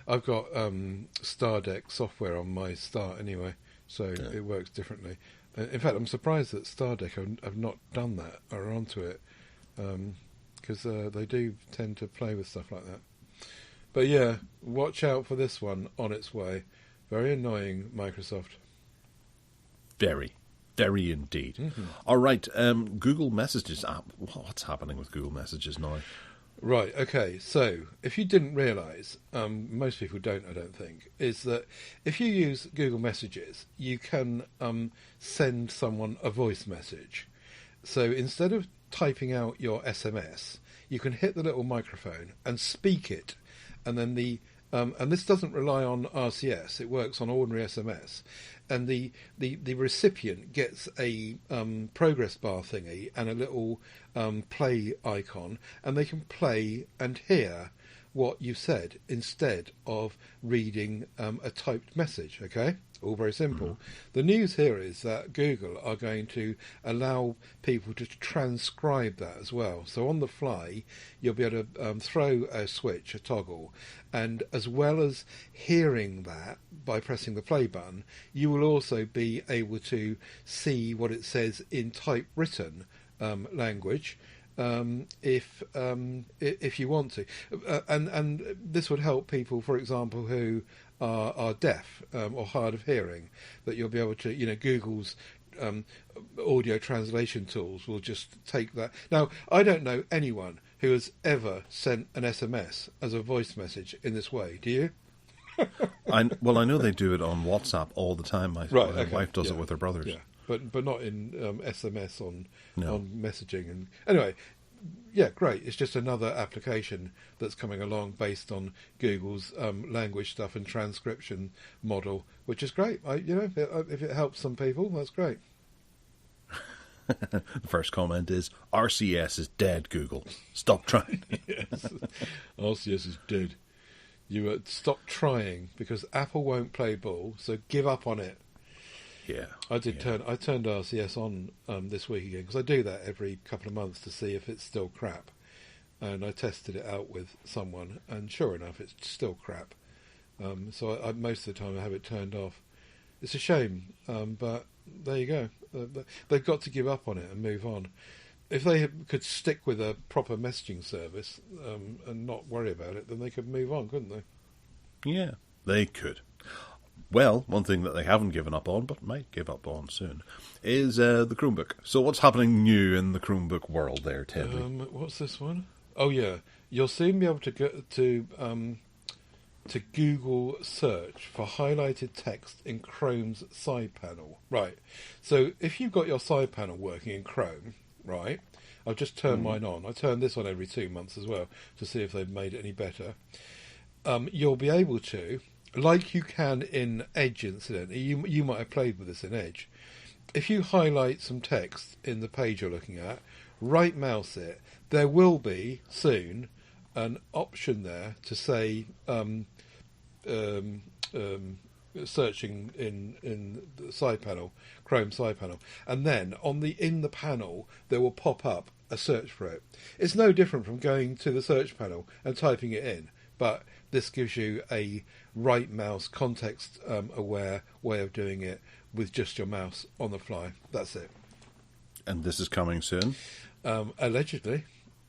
I've got StarDeck software on my Start anyway, so it works differently. In fact, I'm surprised that StarDeck have not done that or onto it, because they do tend to play with stuff like that. But yeah, watch out for this one on its way. Very annoying, Microsoft. Very indeed. Mm-hmm. All right, Google Messages app. What's happening with Google Messages now? Right, okay, so if you didn't realise, most people don't, I don't think, is that if you use Google Messages, you can send someone a voice message. So instead of typing out your SMS, you can hit the little microphone and speak it, and then and this doesn't rely on RCS; it works on ordinary SMS. And the recipient gets a progress bar thingy and a little play icon, and they can play and hear what you said instead of reading a typed message. Okay, all very simple. Mm-hmm. The news here is that Google are going to allow people to transcribe that as well. So on the fly, you'll be able to throw a switch, a toggle, and as well as hearing that by pressing the play button, you will also be able to see what it says in typewritten language. If you want to, and this would help people, for example, who are deaf or hard of hearing, that you'll be able to, Google's audio translation tools will just take that. Now, I don't know anyone who has ever sent an SMS as a voice message in this way. Do you? I know they do it on WhatsApp all the time. My wife does it with her brothers. Yeah. But not in SMS on messaging. And anyway, yeah, great. It's just another application that's coming along based on Google's language stuff and transcription model, which is great. If it helps some people, that's great. The first comment is, RCS is dead, Google. Stop trying. Yes, RCS is dead. You stop trying because Apple won't play ball, so give up on it. Yeah, I turned RCS on this week again because I do that every couple of months to see if it's still crap, and I tested it out with someone, and sure enough, it's still crap. So I most of the time I have it turned off. It's a shame, but there you go. They've got to give up on it and move on. If they could stick with a proper messaging service and not worry about it, then they could move on, couldn't they? Yeah, they could. Well, one thing that they haven't given up on, but might give up on soon, is the Chromebook. So what's happening new in the Chromebook world there, Teddy? What's this one? Oh, yeah. You'll soon be able to go to Google search for highlighted text in Chrome's side panel. Right. So if you've got your side panel working in Chrome, right, I've just turned mine on. I turn this on every 2 months as well to see if they've made it any better. You'll be able to, like you can in Edge, incidentally, you might have played with this in Edge. If you highlight some text in the page you're looking at, right mouse it, there will be soon an option there to say searching in the side panel, Chrome side panel, and then in the panel there will pop up a search for it. It's no different from going to the search panel and typing it in, but this gives you a right mouse context aware way of doing it with just your mouse on the fly. That's it. And this is coming soon? Allegedly.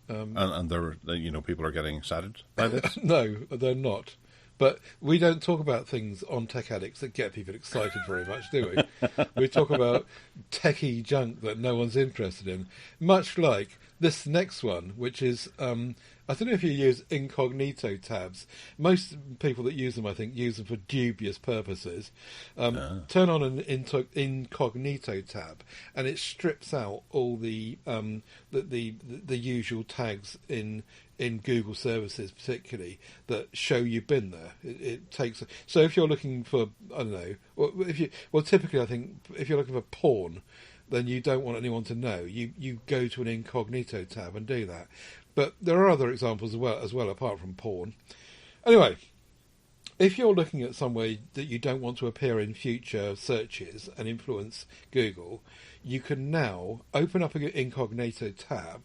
And there, people are getting excited by this? No, they're not. But we don't talk about things on Tech Addicts that get people excited very much, do we? We talk about techie junk that no one's interested in. Much like this next one, which is, I don't know if you use incognito tabs. Most people that use them, I think, use them for dubious purposes. Turn on an incognito tab, and it strips out all the usual tags in Google services, particularly that show you've been there. It takes so if you're looking for, I don't know, typically I think if you're looking for porn, then you don't want anyone to know. You go to an incognito tab and do that. But there are other examples as well apart from porn. Anyway, if you're looking at some way that you don't want to appear in future searches and influence Google, you can now open up an incognito tab,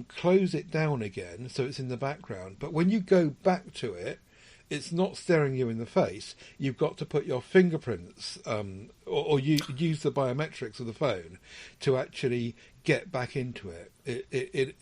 close it down again so it's in the background. But when you go back to it, it's not staring you in the face. You've got to put your fingerprints or use the biometrics of the phone to actually get back into it.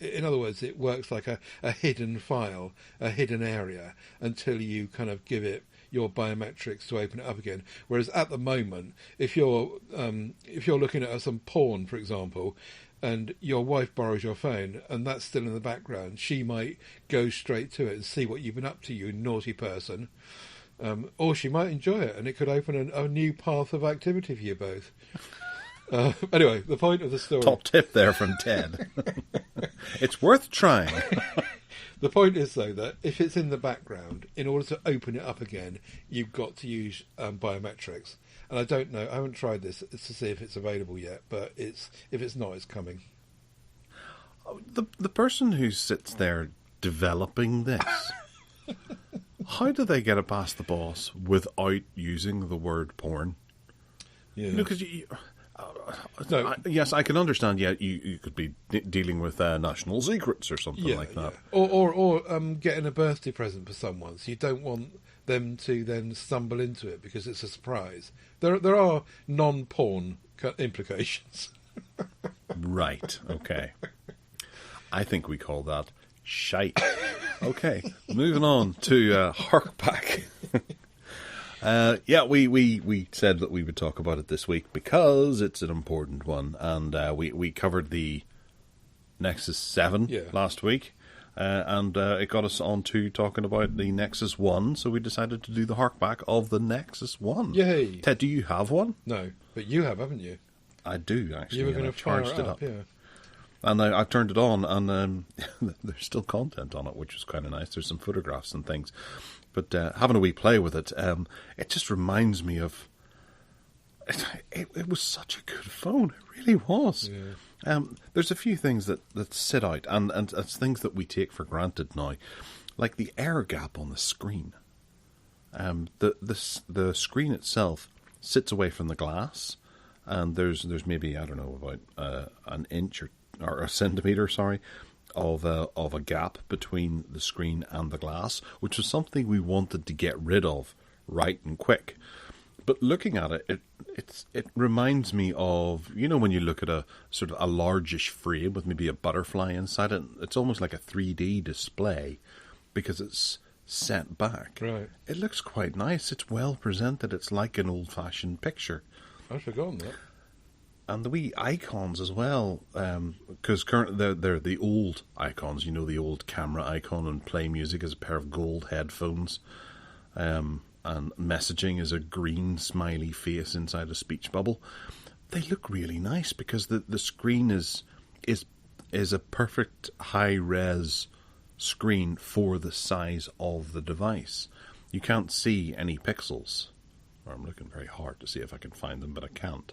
In other words, it works like a hidden file, a hidden area, until you kind of give it your biometrics to open it up again. Whereas at the moment, if you're looking at some porn, for example, and your wife borrows your phone and that's still in the background, she might go straight to it and see what you've been up to, you naughty person. Or she might enjoy it and it could open a new path of activity for you both. Anyway, the point of the story... Top tip there from Ted. It's worth trying. The point is, though, that if it's in the background, in order to open it up again, you've got to use biometrics. And I don't know, I haven't tried this to see if it's available yet, but if it's not, it's coming. The person who sits there developing this, how do they get it past the boss without using the word porn? Yeah. Because yes, I can understand. Yeah, you could be dealing with national secrets or something like that, or getting a birthday present for someone. So you don't want them to then stumble into it because it's a surprise. There are non-porn implications. Right. Okay. I think we call that shite. Okay, moving on to Hark Back. We said that we would talk about it this week because it's an important one, and we covered the Nexus 7 last week, and it got us on to talking about the Nexus 1, so we decided to do the Hark Back of the Nexus 1. Yay! Ted, do you have one? No, but you have, haven't you? I do, actually. You were going to charge it up. Yeah. And I turned it on, and there's still content on it, which is kind of nice. There's some photographs and things. But having a wee play with it, it just reminds me of... It was such a good phone. It really was. Yeah. There's a few things that sit out, and it's things that we take for granted now. Like the air gap on the screen. The screen itself sits away from the glass, and there's maybe, I don't know, about an inch or a centimetre, of a gap between the screen and the glass, which was something we wanted to get rid of right and quick. But looking at it reminds me of, when you look at a sort of a largish frame with maybe a butterfly inside it, it's almost like a 3D display because it's set back. Right. It looks quite nice. It's well presented. It's like an old-fashioned picture. I'd forgotten that. And the wee icons as well, because currently they're the old icons. The old camera icon and play music is a pair of gold headphones, and messaging is a green smiley face inside a speech bubble. They look really nice because the screen is a perfect high res screen for the size of the device. You can't see any pixels. Or I'm looking very hard to see if I can find them, but I can't.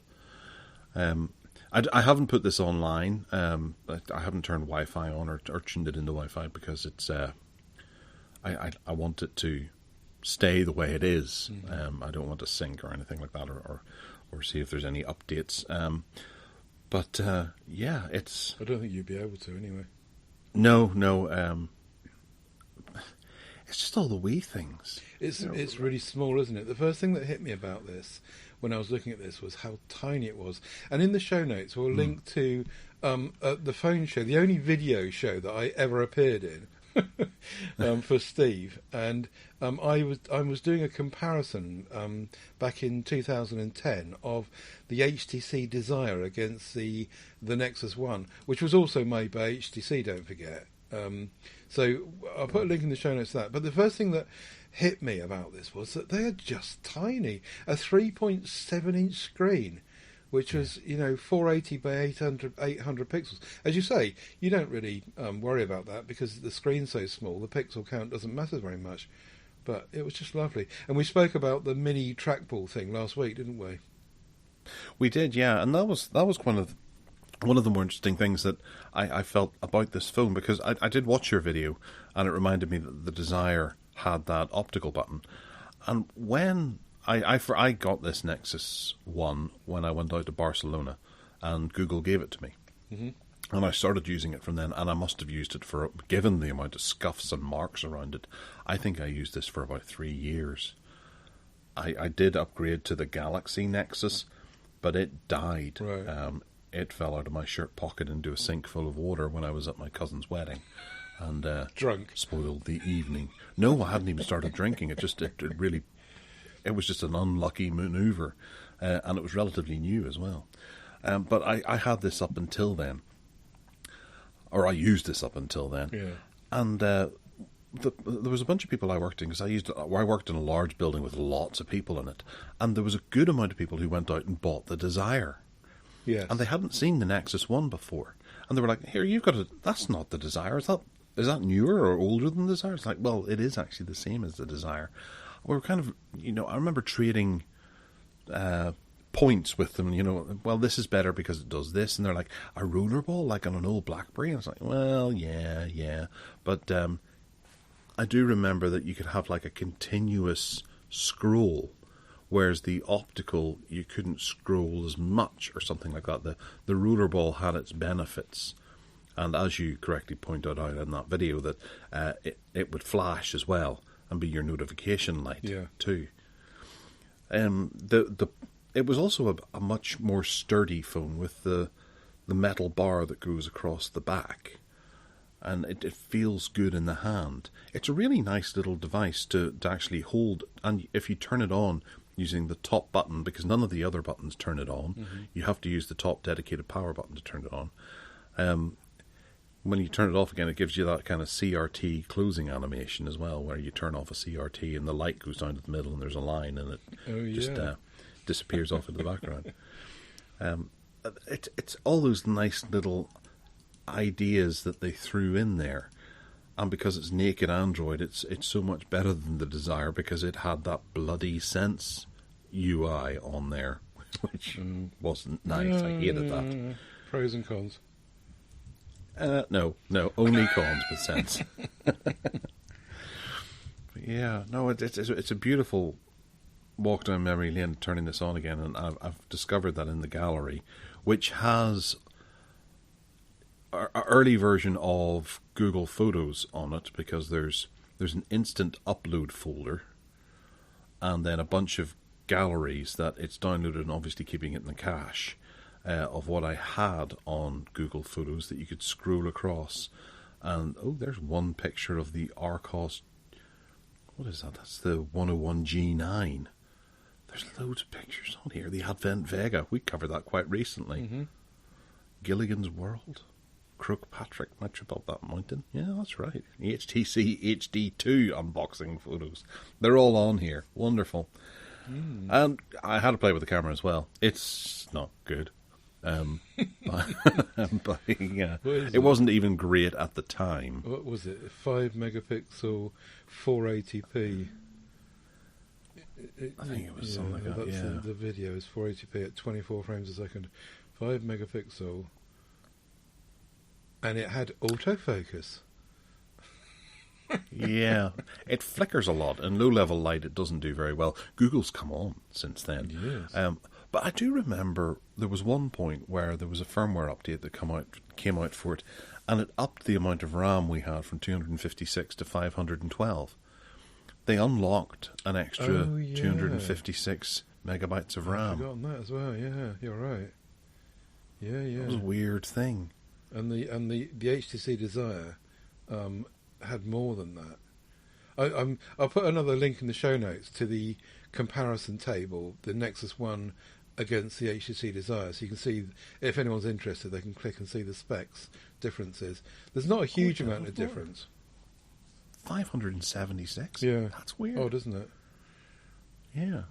I haven't put this online. I haven't turned Wi-Fi on or tuned it into Wi-Fi because it's. I want it to stay the way it is. Mm-hmm. I don't want to sync or anything like that, or see if there's any updates. It's. I don't think you'd be able to anyway. No. It's just all the wee things. It's really small, isn't it? The first thing that hit me about this when I was looking at this was how tiny it was. And in the show notes, we'll link to the phone show, the only video show that I ever appeared in for Steve. And I was doing a comparison back in 2010 of the HTC Desire against the Nexus 1, which was also made by HTC, don't forget. So I'll put a link in the show notes to that. But the first thing that hit me about this was that they are just tiny. A 3.7-inch screen, which was, 480 by 800 pixels. As you say, you don't really worry about that because the screen's so small, the pixel count doesn't matter very much. But it was just lovely. And we spoke about the mini trackball thing last week, didn't we? We did, yeah. And that was one of the more interesting things that I felt about this phone, because I did watch your video and it reminded me that the Desire had that optical button. And when I got this Nexus 1 when I went out to Barcelona and Google gave it to me. Mm-hmm. And I started using it from then, and I must have used it for, given the amount of scuffs and marks around it, I think I used this for about 3 years. I did upgrade to the Galaxy Nexus, but it died. Right. It fell out of my shirt pocket into a sink full of water when I was at my cousin's wedding, and drunk, spoiled the evening. No, I hadn't even started drinking. It was just an unlucky maneuver, and it was relatively new as well. But I had this up until then, or I used this up until then, yeah. And there was a bunch of people I worked in, because I worked in a large building with lots of people in it, and there was a good amount of people who went out and bought the Desire. Yes. And they hadn't seen the Nexus 1 before. And they were like, here, you've got that's not the Desire. is that newer or older than the Desire? It's like, well, it is actually the same as the Desire. We were kind of, I remember trading points with them, well, this is better because it does this, and they're like, a rollerball like on an old BlackBerry, and it's like, well, yeah, but I do remember that you could have like a continuous scroll, whereas the optical, you couldn't scroll as much or something like that. The rollerball had its benefits, and as you correctly pointed out in that video, that it would flash as well and be your notification light too. It was also a much more sturdy phone with the metal bar that goes across the back, and it feels good in the hand. It's a really nice little device to actually hold, and if you turn it on using the top button, because none of the other buttons turn it on, you have to use the top dedicated power button to turn it on. When you turn it off again, it gives you that kind of CRT closing animation as well, where you turn off a CRT and the light goes down to the middle and there's a line and it just disappears off into the background. It's all those nice little ideas that they threw in there, and because it's naked Android, it's so much better than the Desire because it had that bloody Sense UI on there, which wasn't nice. I hated that. Pros and cons. No, only cons with Sense. Yeah, no, it's a beautiful walk down memory lane, turning this on again, and I've discovered that in the gallery, which has an early version of Google Photos on it, because there's an instant upload folder, and then a bunch of galleries that it's downloaded, and obviously keeping it in the cache of what I had on Google Photos that you could scroll across. And there's one picture of the Arcos. What is that? That's the 101G9. There's loads of pictures on here. The Advent Vega, we covered that quite recently. Gilligan's World, Crook Patrick, my trip up that mountain. Yeah, that's right. HTC HD2 unboxing photos. They're all on here. Wonderful. And I had to play with the camera as well. It's not good. But it wasn't even great at the time. What was it? 5 megapixel 480p. I think it was something like that. That's the video is 480p at 24 frames a second. 5 megapixel, and it had autofocus. Yeah, it flickers a lot. In low-level light, it doesn't do very well. Google's come on since then. Yes. But I do remember there was one point where there was a firmware update that came out for it, and it upped the amount of RAM we had from 256 to 512. They unlocked an extra 256 megabytes of RAM. I've forgotten that as well. Yeah, you're right. Yeah. It was a weird thing. And the HTC Desire had more than that. I'll put another link in the show notes to the comparison table, the Nexus 1 against the HTC Desire, so you can see, if anyone's interested, they can click and see the specs differences. There's not a huge amount of difference. 576? Yeah. That's weird. Odd, isn't it? Yeah.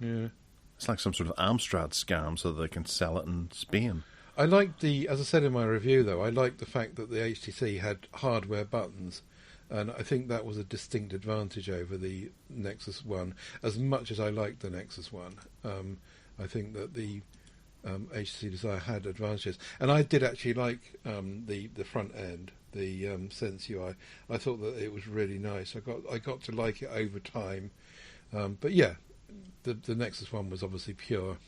It's like some sort of Amstrad scam so that they can sell it in Spain. I like as I said in my review though, I like the fact that the HTC had hardware buttons, and I think that was a distinct advantage over the Nexus 1, as much as I liked the Nexus 1. I think that the HTC Desire had advantages, and I did actually like the front end, the Sense UI. I thought that it was really nice. I got to like it over time, but yeah, the Nexus 1 was obviously pure.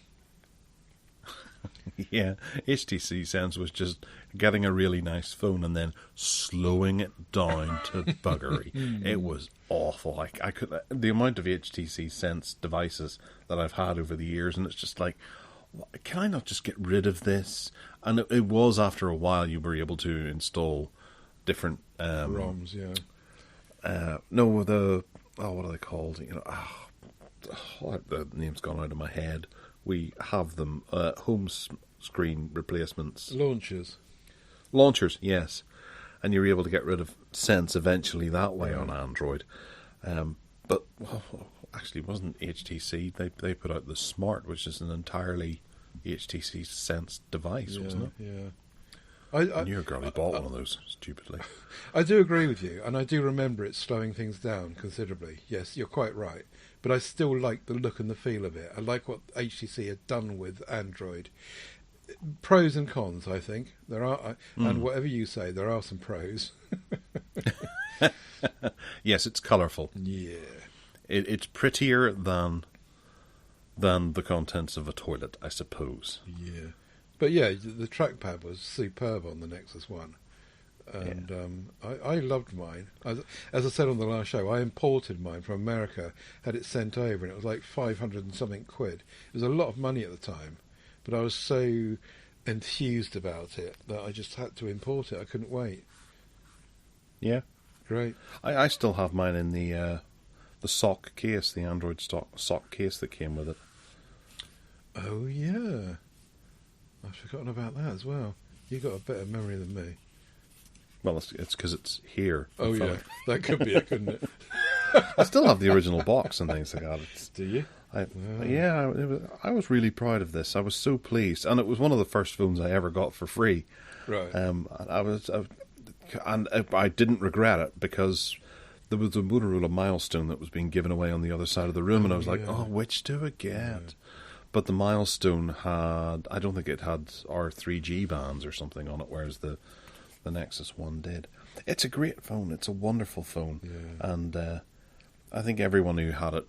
Yeah, HTC Sense was just getting a really nice phone and then slowing it down to buggery. It was awful. I could, the amount of HTC Sense devices that I've had over the years, and it's just like, can I not just get rid of this? And it was after a while you were able to install different ROMs. No, what are they called? The name's gone out of my head. We have them, home screen replacements. Launchers, yes. And you're able to get rid of Sense eventually that way on Android. But actually, it wasn't HTC. They put out the Smart, which is an entirely HTC Sense device, wasn't it? Yeah. I Your girlie bought one of those, stupidly. I do agree with you, and I do remember it slowing things down considerably. Yes, you're quite right. But I still like the look and the feel of it. I like what HTC had done with Android. Pros and cons, I think. There are, and whatever you say, there are some pros. Yes, it's colourful. Yeah. It's prettier than the contents of a toilet, I suppose. Yeah. But yeah, the trackpad was superb on the Nexus 1. And I loved mine. As I said on the last show, I imported mine from America, had it sent over, and it was like 500 and something quid. It was a lot of money at the time, but I was so enthused about it that I just had to import it. I couldn't wait. Yeah. Great. I still have mine in the sock case, the Android sock case that came with it. Oh, yeah. I've forgotten about that as well. You got a better memory than me. Well, it's because it's here. Oh, yeah. That could be it, couldn't it? I still have the original box and things like that. Do you? I was really proud of this. I was so pleased. And it was one of the first phones I ever got for free. Right. I didn't regret it because there was a Motorola Milestone that was being given away on the other side of the room, and I was like, oh, which do I get? Yeah. But the Milestone I don't think it had R3G bands or something on it, whereas the Nexus 1 did. It's a great phone. It's a wonderful phone. Yeah. And I think everyone who had it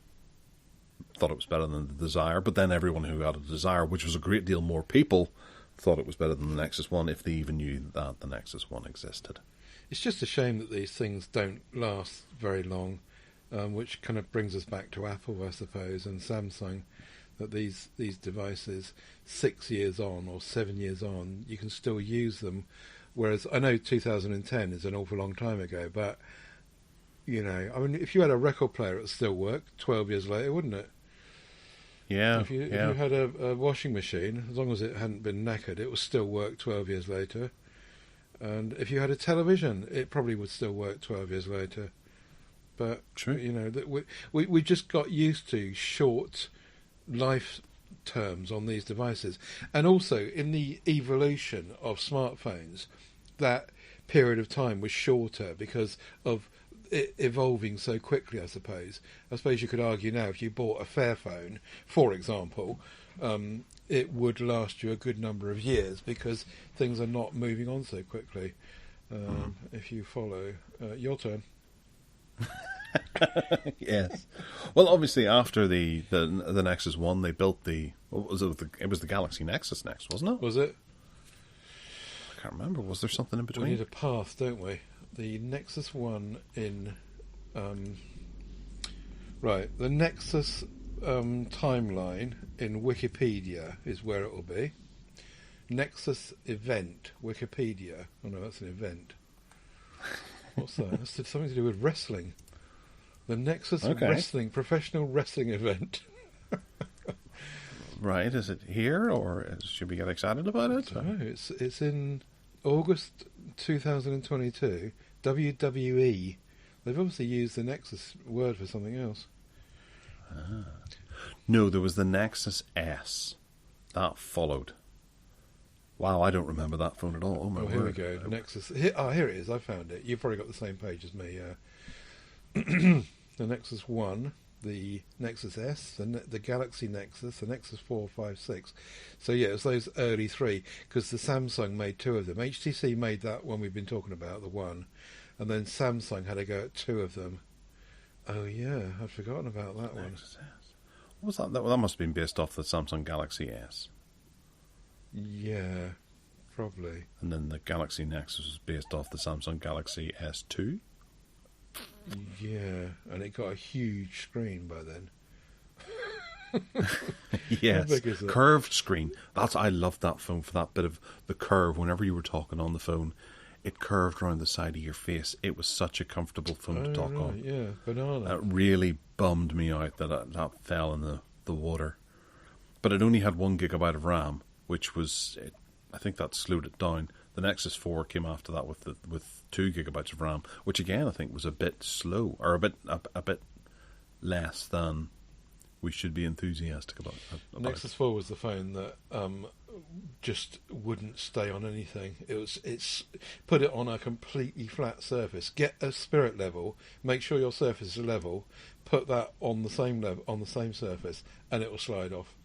thought it was better than the Desire, but then everyone who had a Desire, which was a great deal more people, thought it was better than the Nexus 1, if they even knew that the Nexus 1 existed. It's just a shame that these things don't last very long, which kind of brings us back to Apple, I suppose, and Samsung, that these devices, 6 years on or 7 years on, you can still use them. Whereas I know 2010 is an awful long time ago, but, you know, I mean, if you had a record player, it would still work 12 years later, wouldn't it? Yeah. If you had a washing machine, as long as it hadn't been knackered, it would still work 12 years later. And if you had a television, it probably would still work 12 years later. But, true. You know, we just got used to short life terms on these devices. And also, in the evolution of smartphones, that period of time was shorter because of it evolving so quickly, I suppose. I suppose you could argue now, if you bought a Fairphone, for example, it would last you a good number of years because things are not moving on so quickly. If you follow. Your turn. Yes. Well, obviously, after the Nexus 1, they built it was the Galaxy Nexus next, wasn't it? Was it? I can't remember. Was there something in between? We need a path, don't we? The Nexus 1 in... right, the Nexus timeline in Wikipedia is where it will be. Nexus event, Wikipedia. Oh no, that's an event. What's that? That's something to do with wrestling. The Nexus professional wrestling event. Right, is it here, or should we get excited about it? No, it's in August 2022. WWE. They've obviously used the Nexus word for something else. No, there was the Nexus S. That followed. Wow, I don't remember that phone at all. Oh, my word. Here we go. Nexus. Here it is. I found it. You've probably got the same page as me. The Nexus 1, the Nexus S, the Galaxy Nexus, the Nexus 4, 5, 6. So, yeah, it's those early three, because the Samsung made two of them. HTC made that one we've been talking about, the one, and then Samsung had to go at two of them. Oh, yeah, I'd forgotten about that one. What was that? That must have been based off the Samsung Galaxy S. Yeah, probably. And then the Galaxy Nexus was based off the Samsung Galaxy S2? Yeah, and it got a huge screen by then. Yes, how big is it? Curved screen. I loved that phone for that bit of the curve. Whenever you were talking on the phone, it curved around the side of your face. It was such a comfortable phone to talk on. Yeah, banana. It really bummed me out that fell in the water. But it only had 1 gigabyte of RAM, which was, I think that slowed it down. The Nexus 4 came after that with 2 gigabytes of RAM, which again I think was a bit slow, or a bit less than we should be enthusiastic about Nexus 4 was the phone that just wouldn't stay on anything. It's put it on a completely flat surface. Get a spirit level, make sure your surface is level, put that on the same level on the same surface, and it will slide off.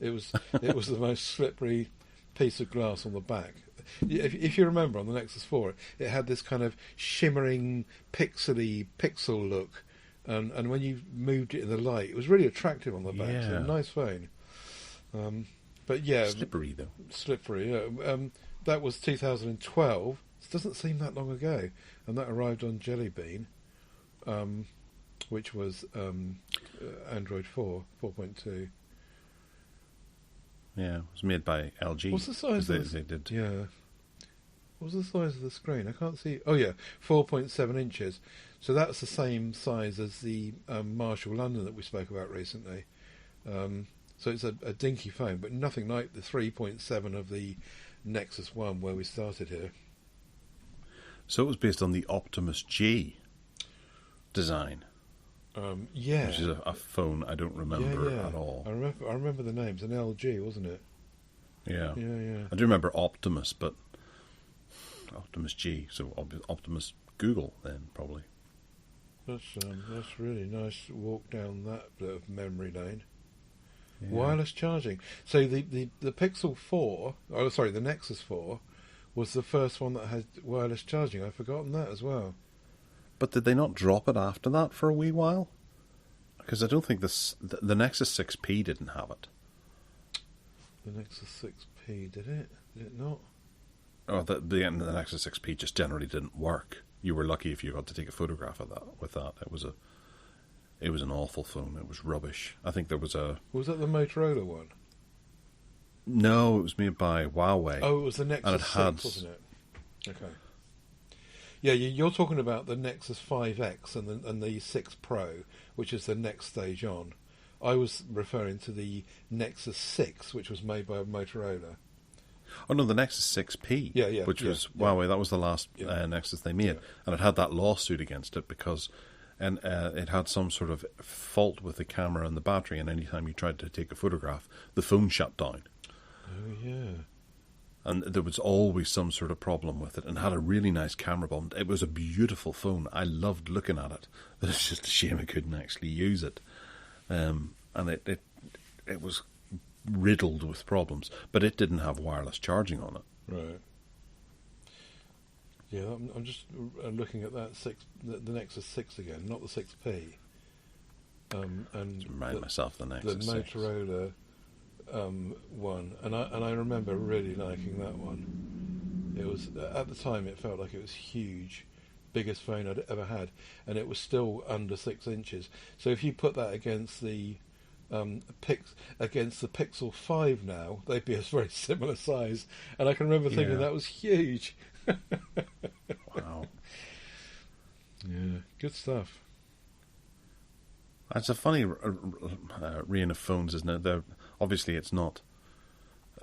It was the most slippery piece of glass on the back. If you remember, on the Nexus 4, it had this kind of shimmering, pixel look, and when you moved it in the light, it was really attractive on the back. Yeah. So, nice phone. But yeah, slippery though. Slippery. Yeah. That was 2012. It doesn't seem that long ago, and that arrived on Jelly Bean, which was Android 4.2. Yeah, it was made by LG. What's the size of they did. Yeah. What's the size of the screen? I can't see. Oh yeah, 4.7 inches. So that's the same size as the Marshall London that we spoke about recently. So it's a dinky phone, but nothing like the 3.7 of the Nexus 1 where we started here. So it was based on the Optimus G design. Yeah. Which is a phone I don't remember at all. I remember the names. An LG, wasn't it? Yeah. Yeah. I do remember Optimus, but Optimus G, so Optimus Google then, probably. That's really nice walk down that bit of memory lane. Yeah. Wireless charging. So the Pixel 4, the Nexus 4, was the first one that had wireless charging. I've forgotten that as well. But did they not drop it after that for a wee while? Because I don't think the Nexus 6P didn't have it. The Nexus 6P, did it? Did it not? Oh, the Nexus 6P just generally didn't work. You were lucky if you got to take a photograph of that. With that, it was an awful phone. It was rubbish. I think there was a... Was that the Motorola one? No, it was made by Huawei. Oh, it was the Nexus 6, wasn't it? Okay. Yeah, you're talking about the Nexus 5X and the 6 Pro, which is the next stage on. I was referring to the Nexus 6, which was made by Motorola. Oh no, the Nexus 6P, which was Huawei. That was the last Nexus they made, and it had that lawsuit against it because, it had some sort of fault with the camera and the battery, and any time you tried to take a photograph, the phone shut down. Oh yeah. And there was always some sort of problem with it, and had a really nice camera bump. It was a beautiful phone. I loved looking at it. It's just a shame I couldn't actually use it, and it was riddled with problems. But it didn't have wireless charging on it. Right. Yeah, I'm just looking at that the Nexus 6 again, not the 6P. And remind myself the Nexus the 6. Motorola one, and I remember really liking that one. It was at the time it felt like it was huge, biggest phone I'd ever had, and it was still under 6 inches. So if you put that against the Pixel 5 now, they'd be a very similar size. And I can remember thinking that was huge. Wow. Yeah, good stuff. It's a funny reign of phones, isn't it? Obviously, it's not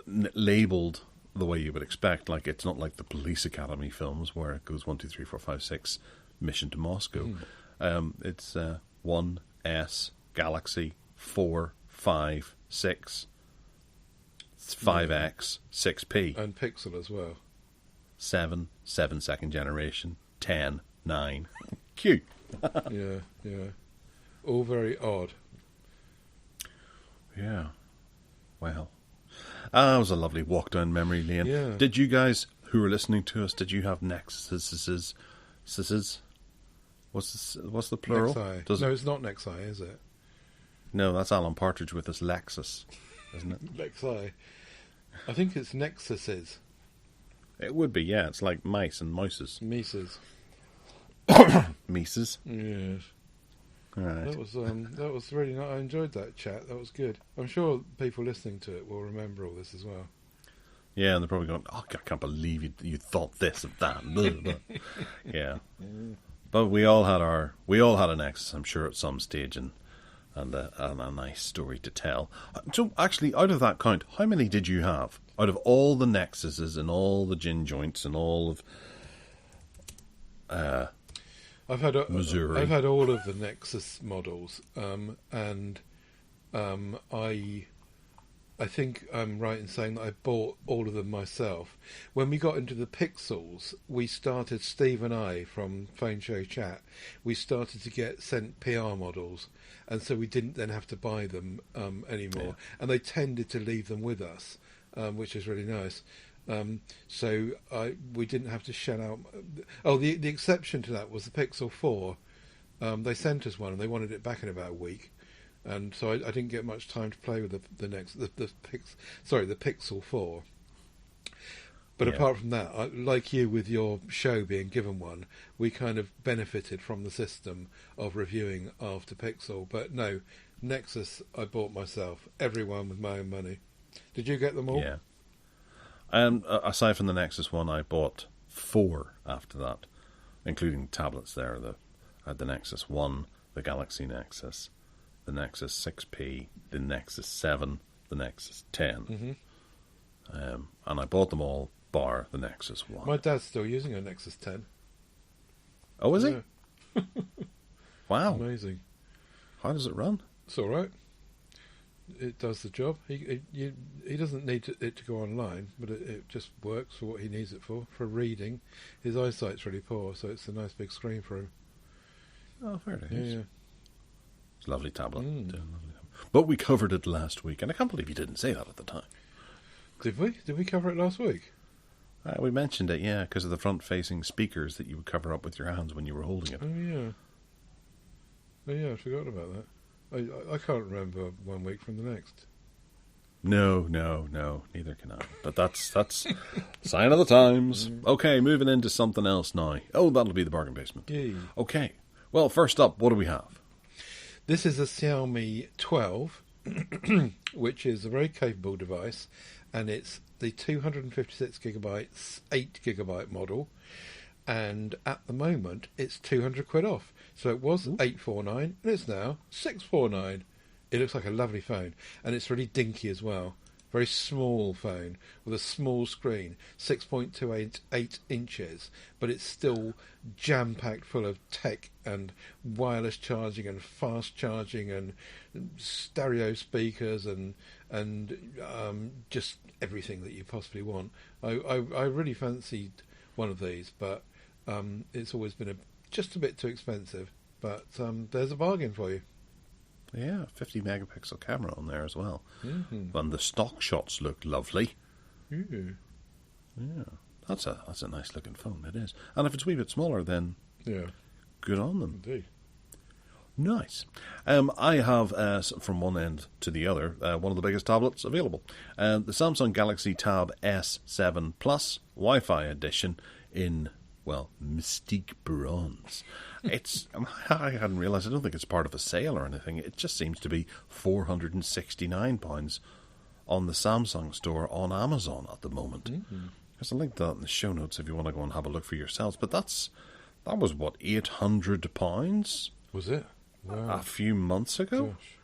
labelled the way you would expect. Like, it's not like the Police Academy films where it goes 1, 2, 3, 4, 5, 6, mission to Moscow. It's 1, S, Galaxy, 4, 5, 6, 5X, 6P. And Pixel as well. 7 second generation, 10, 9. Cute. Yeah. All very odd. Yeah. Well, that was a lovely walk down memory lane. Yeah. Did you guys who are listening to us, did you have Nexuses? What's the plural? Nexi. No, it's not Nexi, is it? No, that's Alan Partridge with his Lexus, isn't it? Nexi. I think it's Nexuses. It would be, yeah. It's like mice and mouses. Mises. Mises? Yes. Right. That was really nice. I enjoyed that chat. That was good. I'm sure people listening to it will remember all this as well. Yeah, and they're probably going, "Oh, I can't believe you thought this of that." Blah, blah. Yeah, but we all had a Nexus, I'm sure, at some stage, and a nice story to tell. So, actually, out of that count, how many did you have? Out of all the Nexuses and all the gin joints and all of Missouri. I've had all of the Nexus models, and I think I'm right in saying that I bought all of them myself. When we got into the Pixels, we started, Steve and I from Phone Show Chat, we started to get sent PR models, and so we didn't then have to buy them anymore. Yeah. And they tended to leave them with us, which is really nice. So we didn't have to shell out. Oh, the exception to that was the Pixel 4. They sent us one, and they wanted it back in about a week. And so I didn't get much time to play with the Pixel 4. But apart from that, like you with your show being given one, we kind of benefited from the system of reviewing after Pixel. But no, Nexus I bought myself, everyone with my own money. Did you get them all? Yeah. Aside from the Nexus one, I bought 4 after that, including tablets there. I had the Nexus 1, the Galaxy Nexus, the Nexus 6P, the Nexus 7, the Nexus 10. Mm-hmm. And I bought them all bar the Nexus 1. My dad's still using a Nexus 10. Oh, is he? Wow. Amazing. How does it run? It's all right. It does the job. He doesn't need it to go online, but it just works for what he needs it for reading. His eyesight's really poor, so it's a nice big screen for him. Oh, fair enough. Yeah. It's a lovely tablet. But we covered it last week, and I can't believe you didn't say that at the time. Did we? Did we cover it last week? We mentioned it, yeah, because of the front-facing speakers that you would cover up with your hands when you were holding it. Oh, yeah, I forgot about that. I can't remember one week from the next. No, neither can I. But that's sign of the times. Okay, moving into something else now. Oh, that'll be the bargain basement. Yay. Okay, well, first up, what do we have? This is a Xiaomi 12, which is a very capable device, and it's the 256GB, 8GB model, and at the moment it's £200 off. So it was £849, and it's now £649. It looks like a lovely phone, and it's really dinky as well. Very small phone with a small screen, 6.28 inches, but it's still jam-packed full of tech and wireless charging and fast charging and stereo speakers and just everything that you possibly want. I really fancied one of these, but it's always been just a bit too expensive. But there's a bargain for you. Yeah, 50 megapixel camera on there as well. Mm-hmm. And the stock shots look lovely. Mm. Yeah, that's a nice looking phone, it is. And if it's a wee bit smaller, then good on them. Indeed. Nice. I have, from one end to the other, one of the biggest tablets available. The Samsung Galaxy Tab S7 Plus Wi-Fi edition in, well, Mystique Bronze. I hadn't realised, I don't think it's part of a sale or anything. It just seems to be £469 on the Samsung store on Amazon at the moment. Mm-hmm. There's a link to that in the show notes if you want to go and have a look for yourselves. But that was, what, £800? Was it? Wow. A few months ago? Gosh.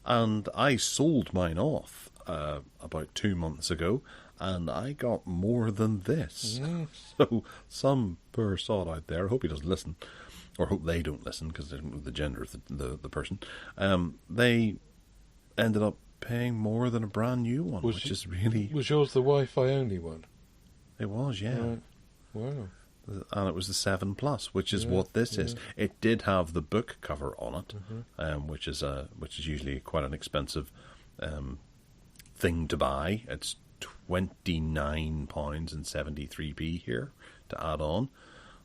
And I sold mine off about 2 months ago, and I got more than this. Mm. So some poor sod out there, I hope he doesn't listen, or hope they don't listen, because they don't know the gender of the person, they ended up paying more than a brand new one, which is really... Was yours the Wi-Fi only one? It was, yeah. Right. Wow. And it was the 7 Plus, which is what this is. It did have the book cover on it, which is usually quite an expensive thing to buy. It's £29.73 here to add on,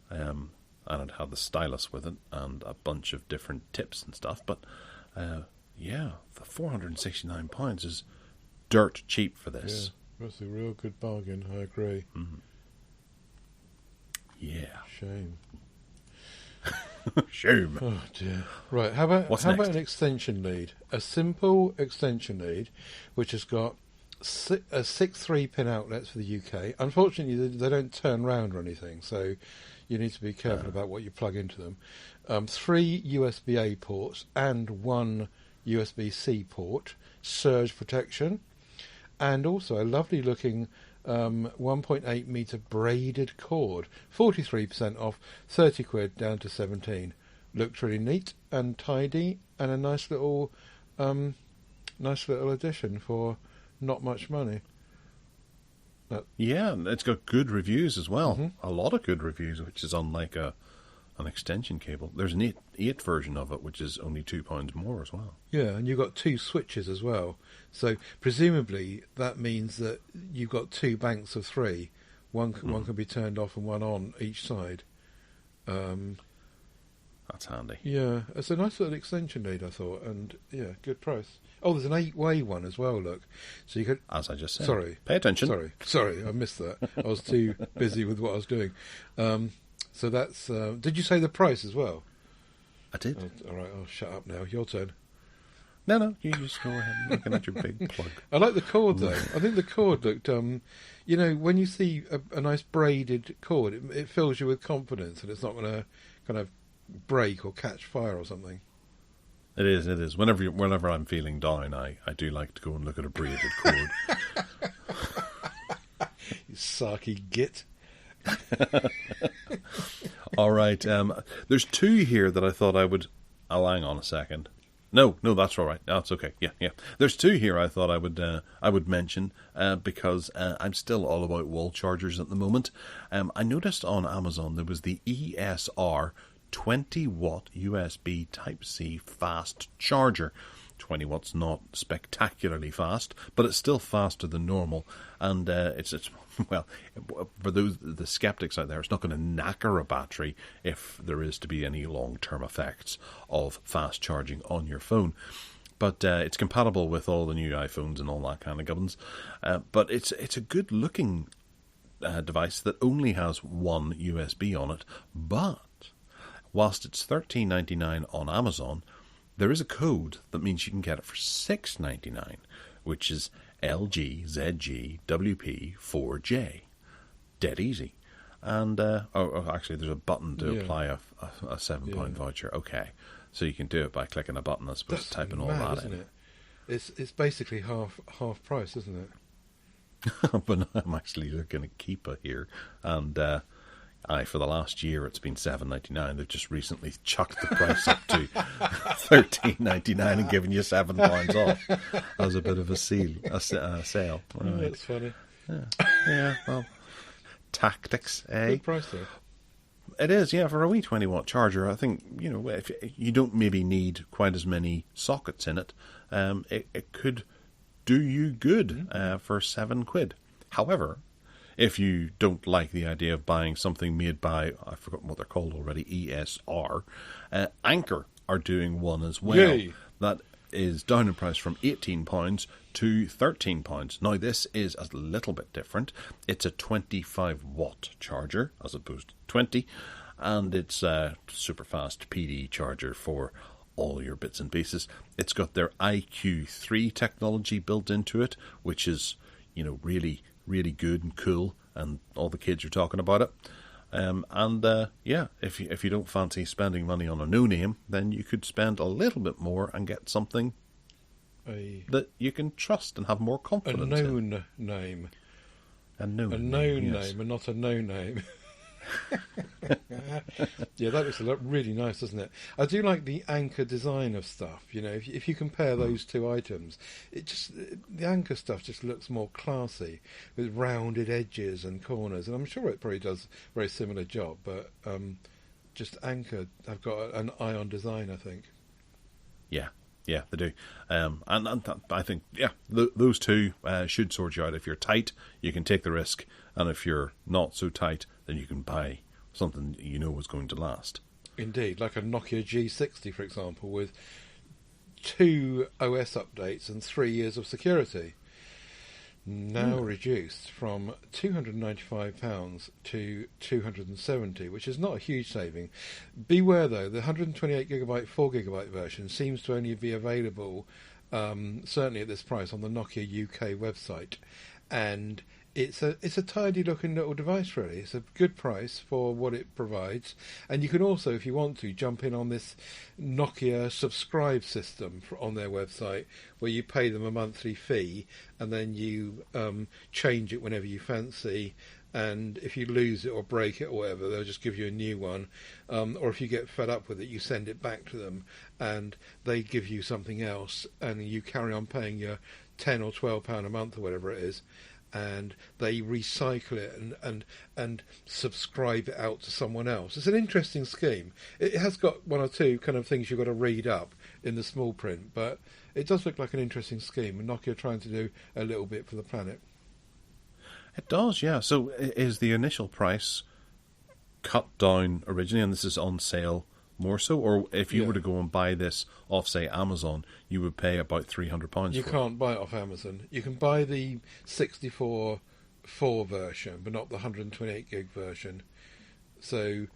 and it had the stylus with it and a bunch of different tips and stuff. But the £469 is dirt cheap for this. Yeah, that's a real good bargain. I agree. Mm-hmm. Yeah. Shame. Shame. Oh dear. Right. How about an extension lead? A simple extension lead, which has got 6 3-pin outlets for the UK. Unfortunately, they don't turn round or anything, so you need to be careful about what you plug into them. 3 USB-A ports and 1 USB-C port, surge protection, and also a lovely looking 1.8 metre braided cord. 43% off, £30 down to 17. Looks really neat and tidy, and a nice little nice little addition for not much money. Yeah, it's got good reviews as well. Mm-hmm. A lot of good reviews, which is unlike an extension cable. There's an 8 version of it, which is only £2 more as well. Yeah, and you've got 2 switches as well. So presumably that means that you've got 2 banks of 3. One can be turned off and one on each side. That's handy. Yeah, it's a nice little extension lead, I thought, and yeah, good price. Oh, there's an 8-way one as well, look. So you could... As I just said. Sorry. Pay attention. Sorry, I missed that. I was too busy with what I was doing. So that's... did you say the price as well? I did. Oh, all right, I'll shut up now. Your turn. No, you just go ahead and looking at your big plug. I like the cord, though. I think the cord looked... you know, when you see a nice braided cord, it fills you with confidence and it's not going to kind of break or catch fire or something. It is. Whenever I'm feeling down, I do like to go and look at a braided cord. You sarky git. All right. There's 2 here that I thought I would... I'll hang on a second. No, that's all right. That's okay. Yeah. There's 2 here I thought I would mention because I'm still all about wall chargers at the moment. I noticed on Amazon there was the ESR 20-watt USB Type-C fast charger. 20 watts, not spectacularly fast, but it's still faster than normal. And it's well, for the skeptics out there, it's not going to knacker a battery if there is to be any long-term effects of fast charging on your phone. But it's compatible with all the new iPhones and all that kind of gubbins. But it's a good-looking device that only has one USB on it, but whilst it's $13.99 on Amazon, there is a code that means you can get it for $6.99, which is LGZGWP4J. Dead easy. And, actually, there's a button to apply a £7 voucher. Okay. So you can do it by clicking a button as opposed to typing all that isn't in. It? It's basically half price, isn't it? But I'm actually looking at Keepa here, and for the last year it's been $7.99. They've just recently chucked the price up to $13.99 and given you £7 off as a bit of a sale. Right. Oh, that's funny. Yeah. Well, tactics, eh? Good price though. It is, yeah, for a wee 20-watt charger. I think, if you don't maybe need quite as many sockets in it, it could do you good for £7. However, if you don't like the idea of buying something made by, I've forgotten what they're called already, ESR, Anchor are doing one as well. Yay. That is down in price from £18 to £13. Now, this is a little bit different. It's a 25-watt charger as opposed to 20, and it's a super fast PD charger for all your bits and pieces. It's got their IQ3 technology built into it, which is, really, really good and cool, and all the kids are talking about it. If you don't fancy spending money on a no-name, then you could spend a little bit more and get something that you can trust and have more confidence in. A known name. A known name and not a no-name. Yeah, that looks really nice, doesn't it? I do like the Anchor design of stuff. If you compare those two items, the Anchor stuff just looks more classy with rounded edges and corners, and I'm sure it probably does a very similar job. But just Anchor, I've got an eye on design, I think. Yeah, they do. And I think, those two should sort you out. If you're tight, you can take the risk. And if you're not so tight, then you can buy something you know is going to last. Indeed, like a Nokia G60, for example, with 2 OS updates and 3 years of security. Now reduced from £295 to £270, which is not a huge saving. Beware though, the 128GB 4GB version seems to only be available certainly at this price on the Nokia UK website, and it's a tidy looking little device. Really, it's a good price for what it provides, and you can also, if you want to, jump in on this Nokia subscribe system on their website, where you pay them a monthly fee, and then you change it whenever you fancy. And if you lose it or break it or whatever, they'll just give you a new one. Or if you get fed up with it, you send it back to them, and they give you something else, and you carry on paying your £10 or £12 a month or whatever it is, and they recycle it and subscribe it out to someone else. It's an interesting scheme. It has got one or two kind of things you've got to read up in the small print, but it does look like an interesting scheme, and Nokia trying to do a little bit for the planet. It does, yeah. So is the initial price cut down originally, and this is on sale more so? Or if you were to go and buy this off, say, Amazon, you would pay about £300 You for can't buy it off Amazon. You can buy the 64.4 version, but not the 128 gig version. So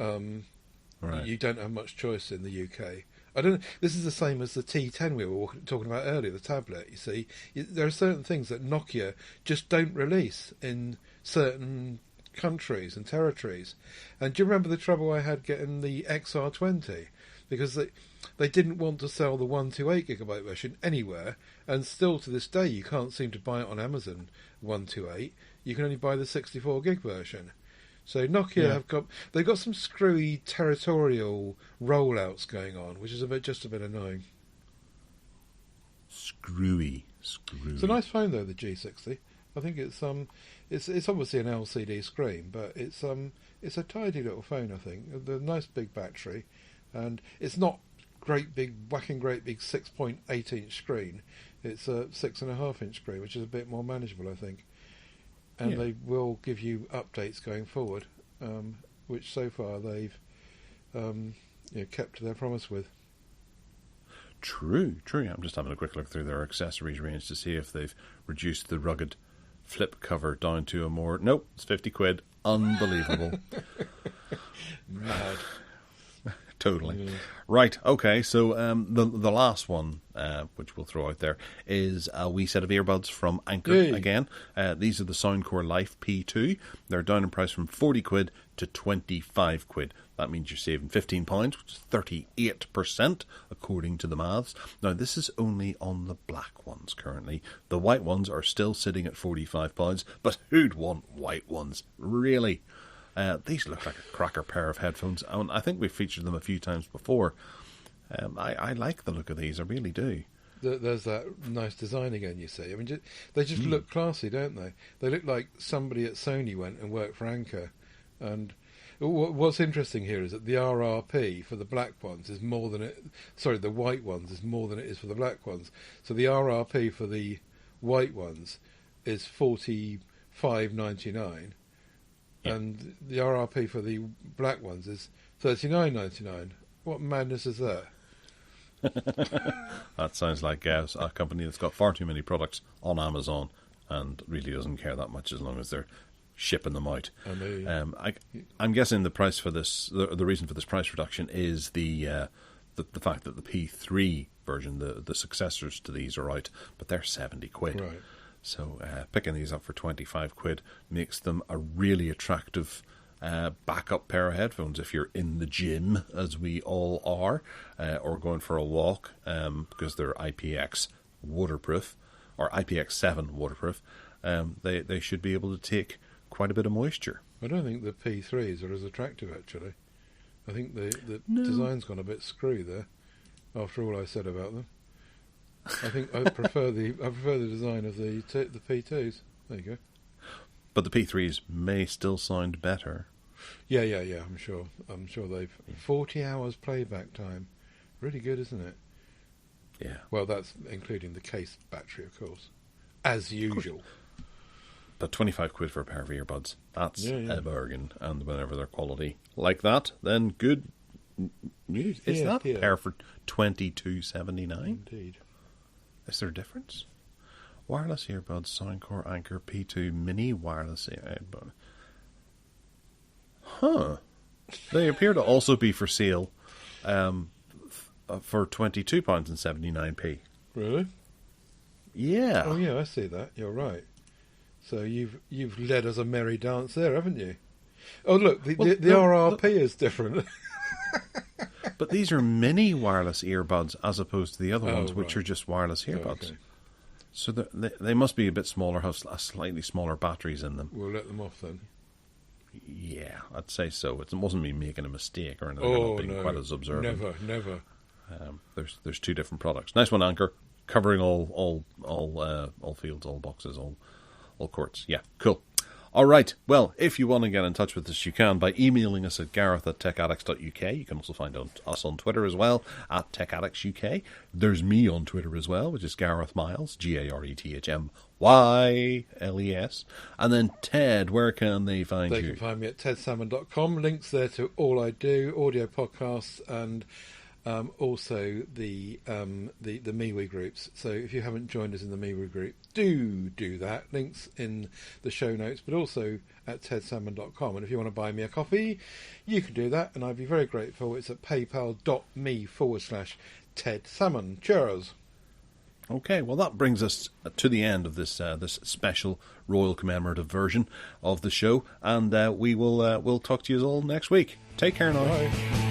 right. You don't have much choice in the UK. I don't know. This is the same as the T10 we were talking about earlier, the tablet. You see, there are certain things that Nokia just don't release in certain countries and territories. And do you remember the trouble I had getting the XR20? Because they didn't want to sell the 128 gigabyte version anywhere, and still to this day you can't seem to buy it on Amazon 128. You can only buy the 64 gig version. So Nokia they've got some screwy territorial rollouts going on, which is just a bit annoying. Screwy. It's a nice phone though, the G60. I think it's obviously an LCD screen, but it's a tidy little phone. I think the nice big battery, and it's not great big 6.8 inch screen. It's a 6.5 inch screen, which is a bit more manageable, I think. And they will give you updates going forward, which so far they've kept to their promise with. True. I'm just having a quick look through their accessories range to see if they've reduced the rugged flip cover down to a more... Nope, it's £50. Unbelievable. Mad. Totally. Mm. Right, okay, so the last one, which we'll throw out there, is a wee set of earbuds from Anker again. These are the Soundcore Life P2. They're down in price from £40 to £25. That means you're saving £15, which is 38%, according to the maths. Now, this is only on the black ones currently. The white ones are still sitting at £45, but who'd want white ones? Really? These look like a cracker pair of headphones. I think we've featured them a few times before. I like the look of these, I really do. There's that nice design again, you see. I mean, they just look classy, don't they? They look like somebody at Sony went and worked for Anker. And what's interesting here is that the RRP for the black ones is more than the white ones is more than it is for the black ones. So the RRP for the white ones is $45.99. Yeah. And the RRP for the black ones is $39.99. What madness is that? That sounds like a company that's got far too many products on Amazon and really doesn't care that much as long as they're shipping them out. I'm guessing the price for this, the reason for this price reduction is the fact that the P3 version, the successors to these, are out, but they're £70. Right. So picking these up for £25 makes them a really attractive backup pair of headphones if you're in the gym, as we all are, or going for a walk, because they're IPX waterproof, or IPX7 waterproof. They should be able to take quite a bit of moisture. I don't think the P3s are as attractive, actually. I think the design's gone a bit screwy there, after all I said about them. I think I prefer the design of the P2s. There you go. But the P3s may still sound better. Yeah. I'm sure they've 40 hours playback time. Really good, isn't it? Yeah. Well, that's including the case battery, of course, as usual. But £25 for a pair of earbuds, that's a bargain. And whenever they're quality like that, then good news. Is that a pair for $22.79? Indeed. Is there a difference? Wireless earbuds, Soundcore Anker P2 Mini wireless earbud. Huh. They appear to also be for sale for £22.79. Really? Yeah. Oh, yeah, I see that. You're right. So you've led us a merry dance there, haven't you? Oh, look, the no, RRP is different. But these are mini wireless earbuds as opposed to the other ones, which right. are just wireless earbuds. Okay. So they must be a bit smaller, have slightly smaller batteries in them. We'll let them off then. Yeah, I'd say so. It wasn't me making a mistake or anything. Oh, or not being no. quite as observant. Never. There's two different products. Nice one, Anchor. Covering all fields, all boxes, all courts. Yeah, cool. All right. Well, if you want to get in touch with us, you can by emailing us at gareth@techaddicts.uk. You can also find us on Twitter as well, at techaddictsuk. There's me on Twitter as well, which is Gareth Miles, GarethMyles. And then Ted, where can they find you? They can find me at tedsalmon.com. Links there to all I do, audio podcasts, and also the MeWe groups. So if you haven't joined us in the MeWe group, do that. Links in the show notes, but also at tedsalmon.com. And if you want to buy me a coffee, you can do that, and I'd be very grateful. It's at paypal.me/TedSalmon. Cheers. Okay, well that brings us to the end of this special Royal Commemorative version of the show, and we'll talk to you all next week. Take care now. Bye.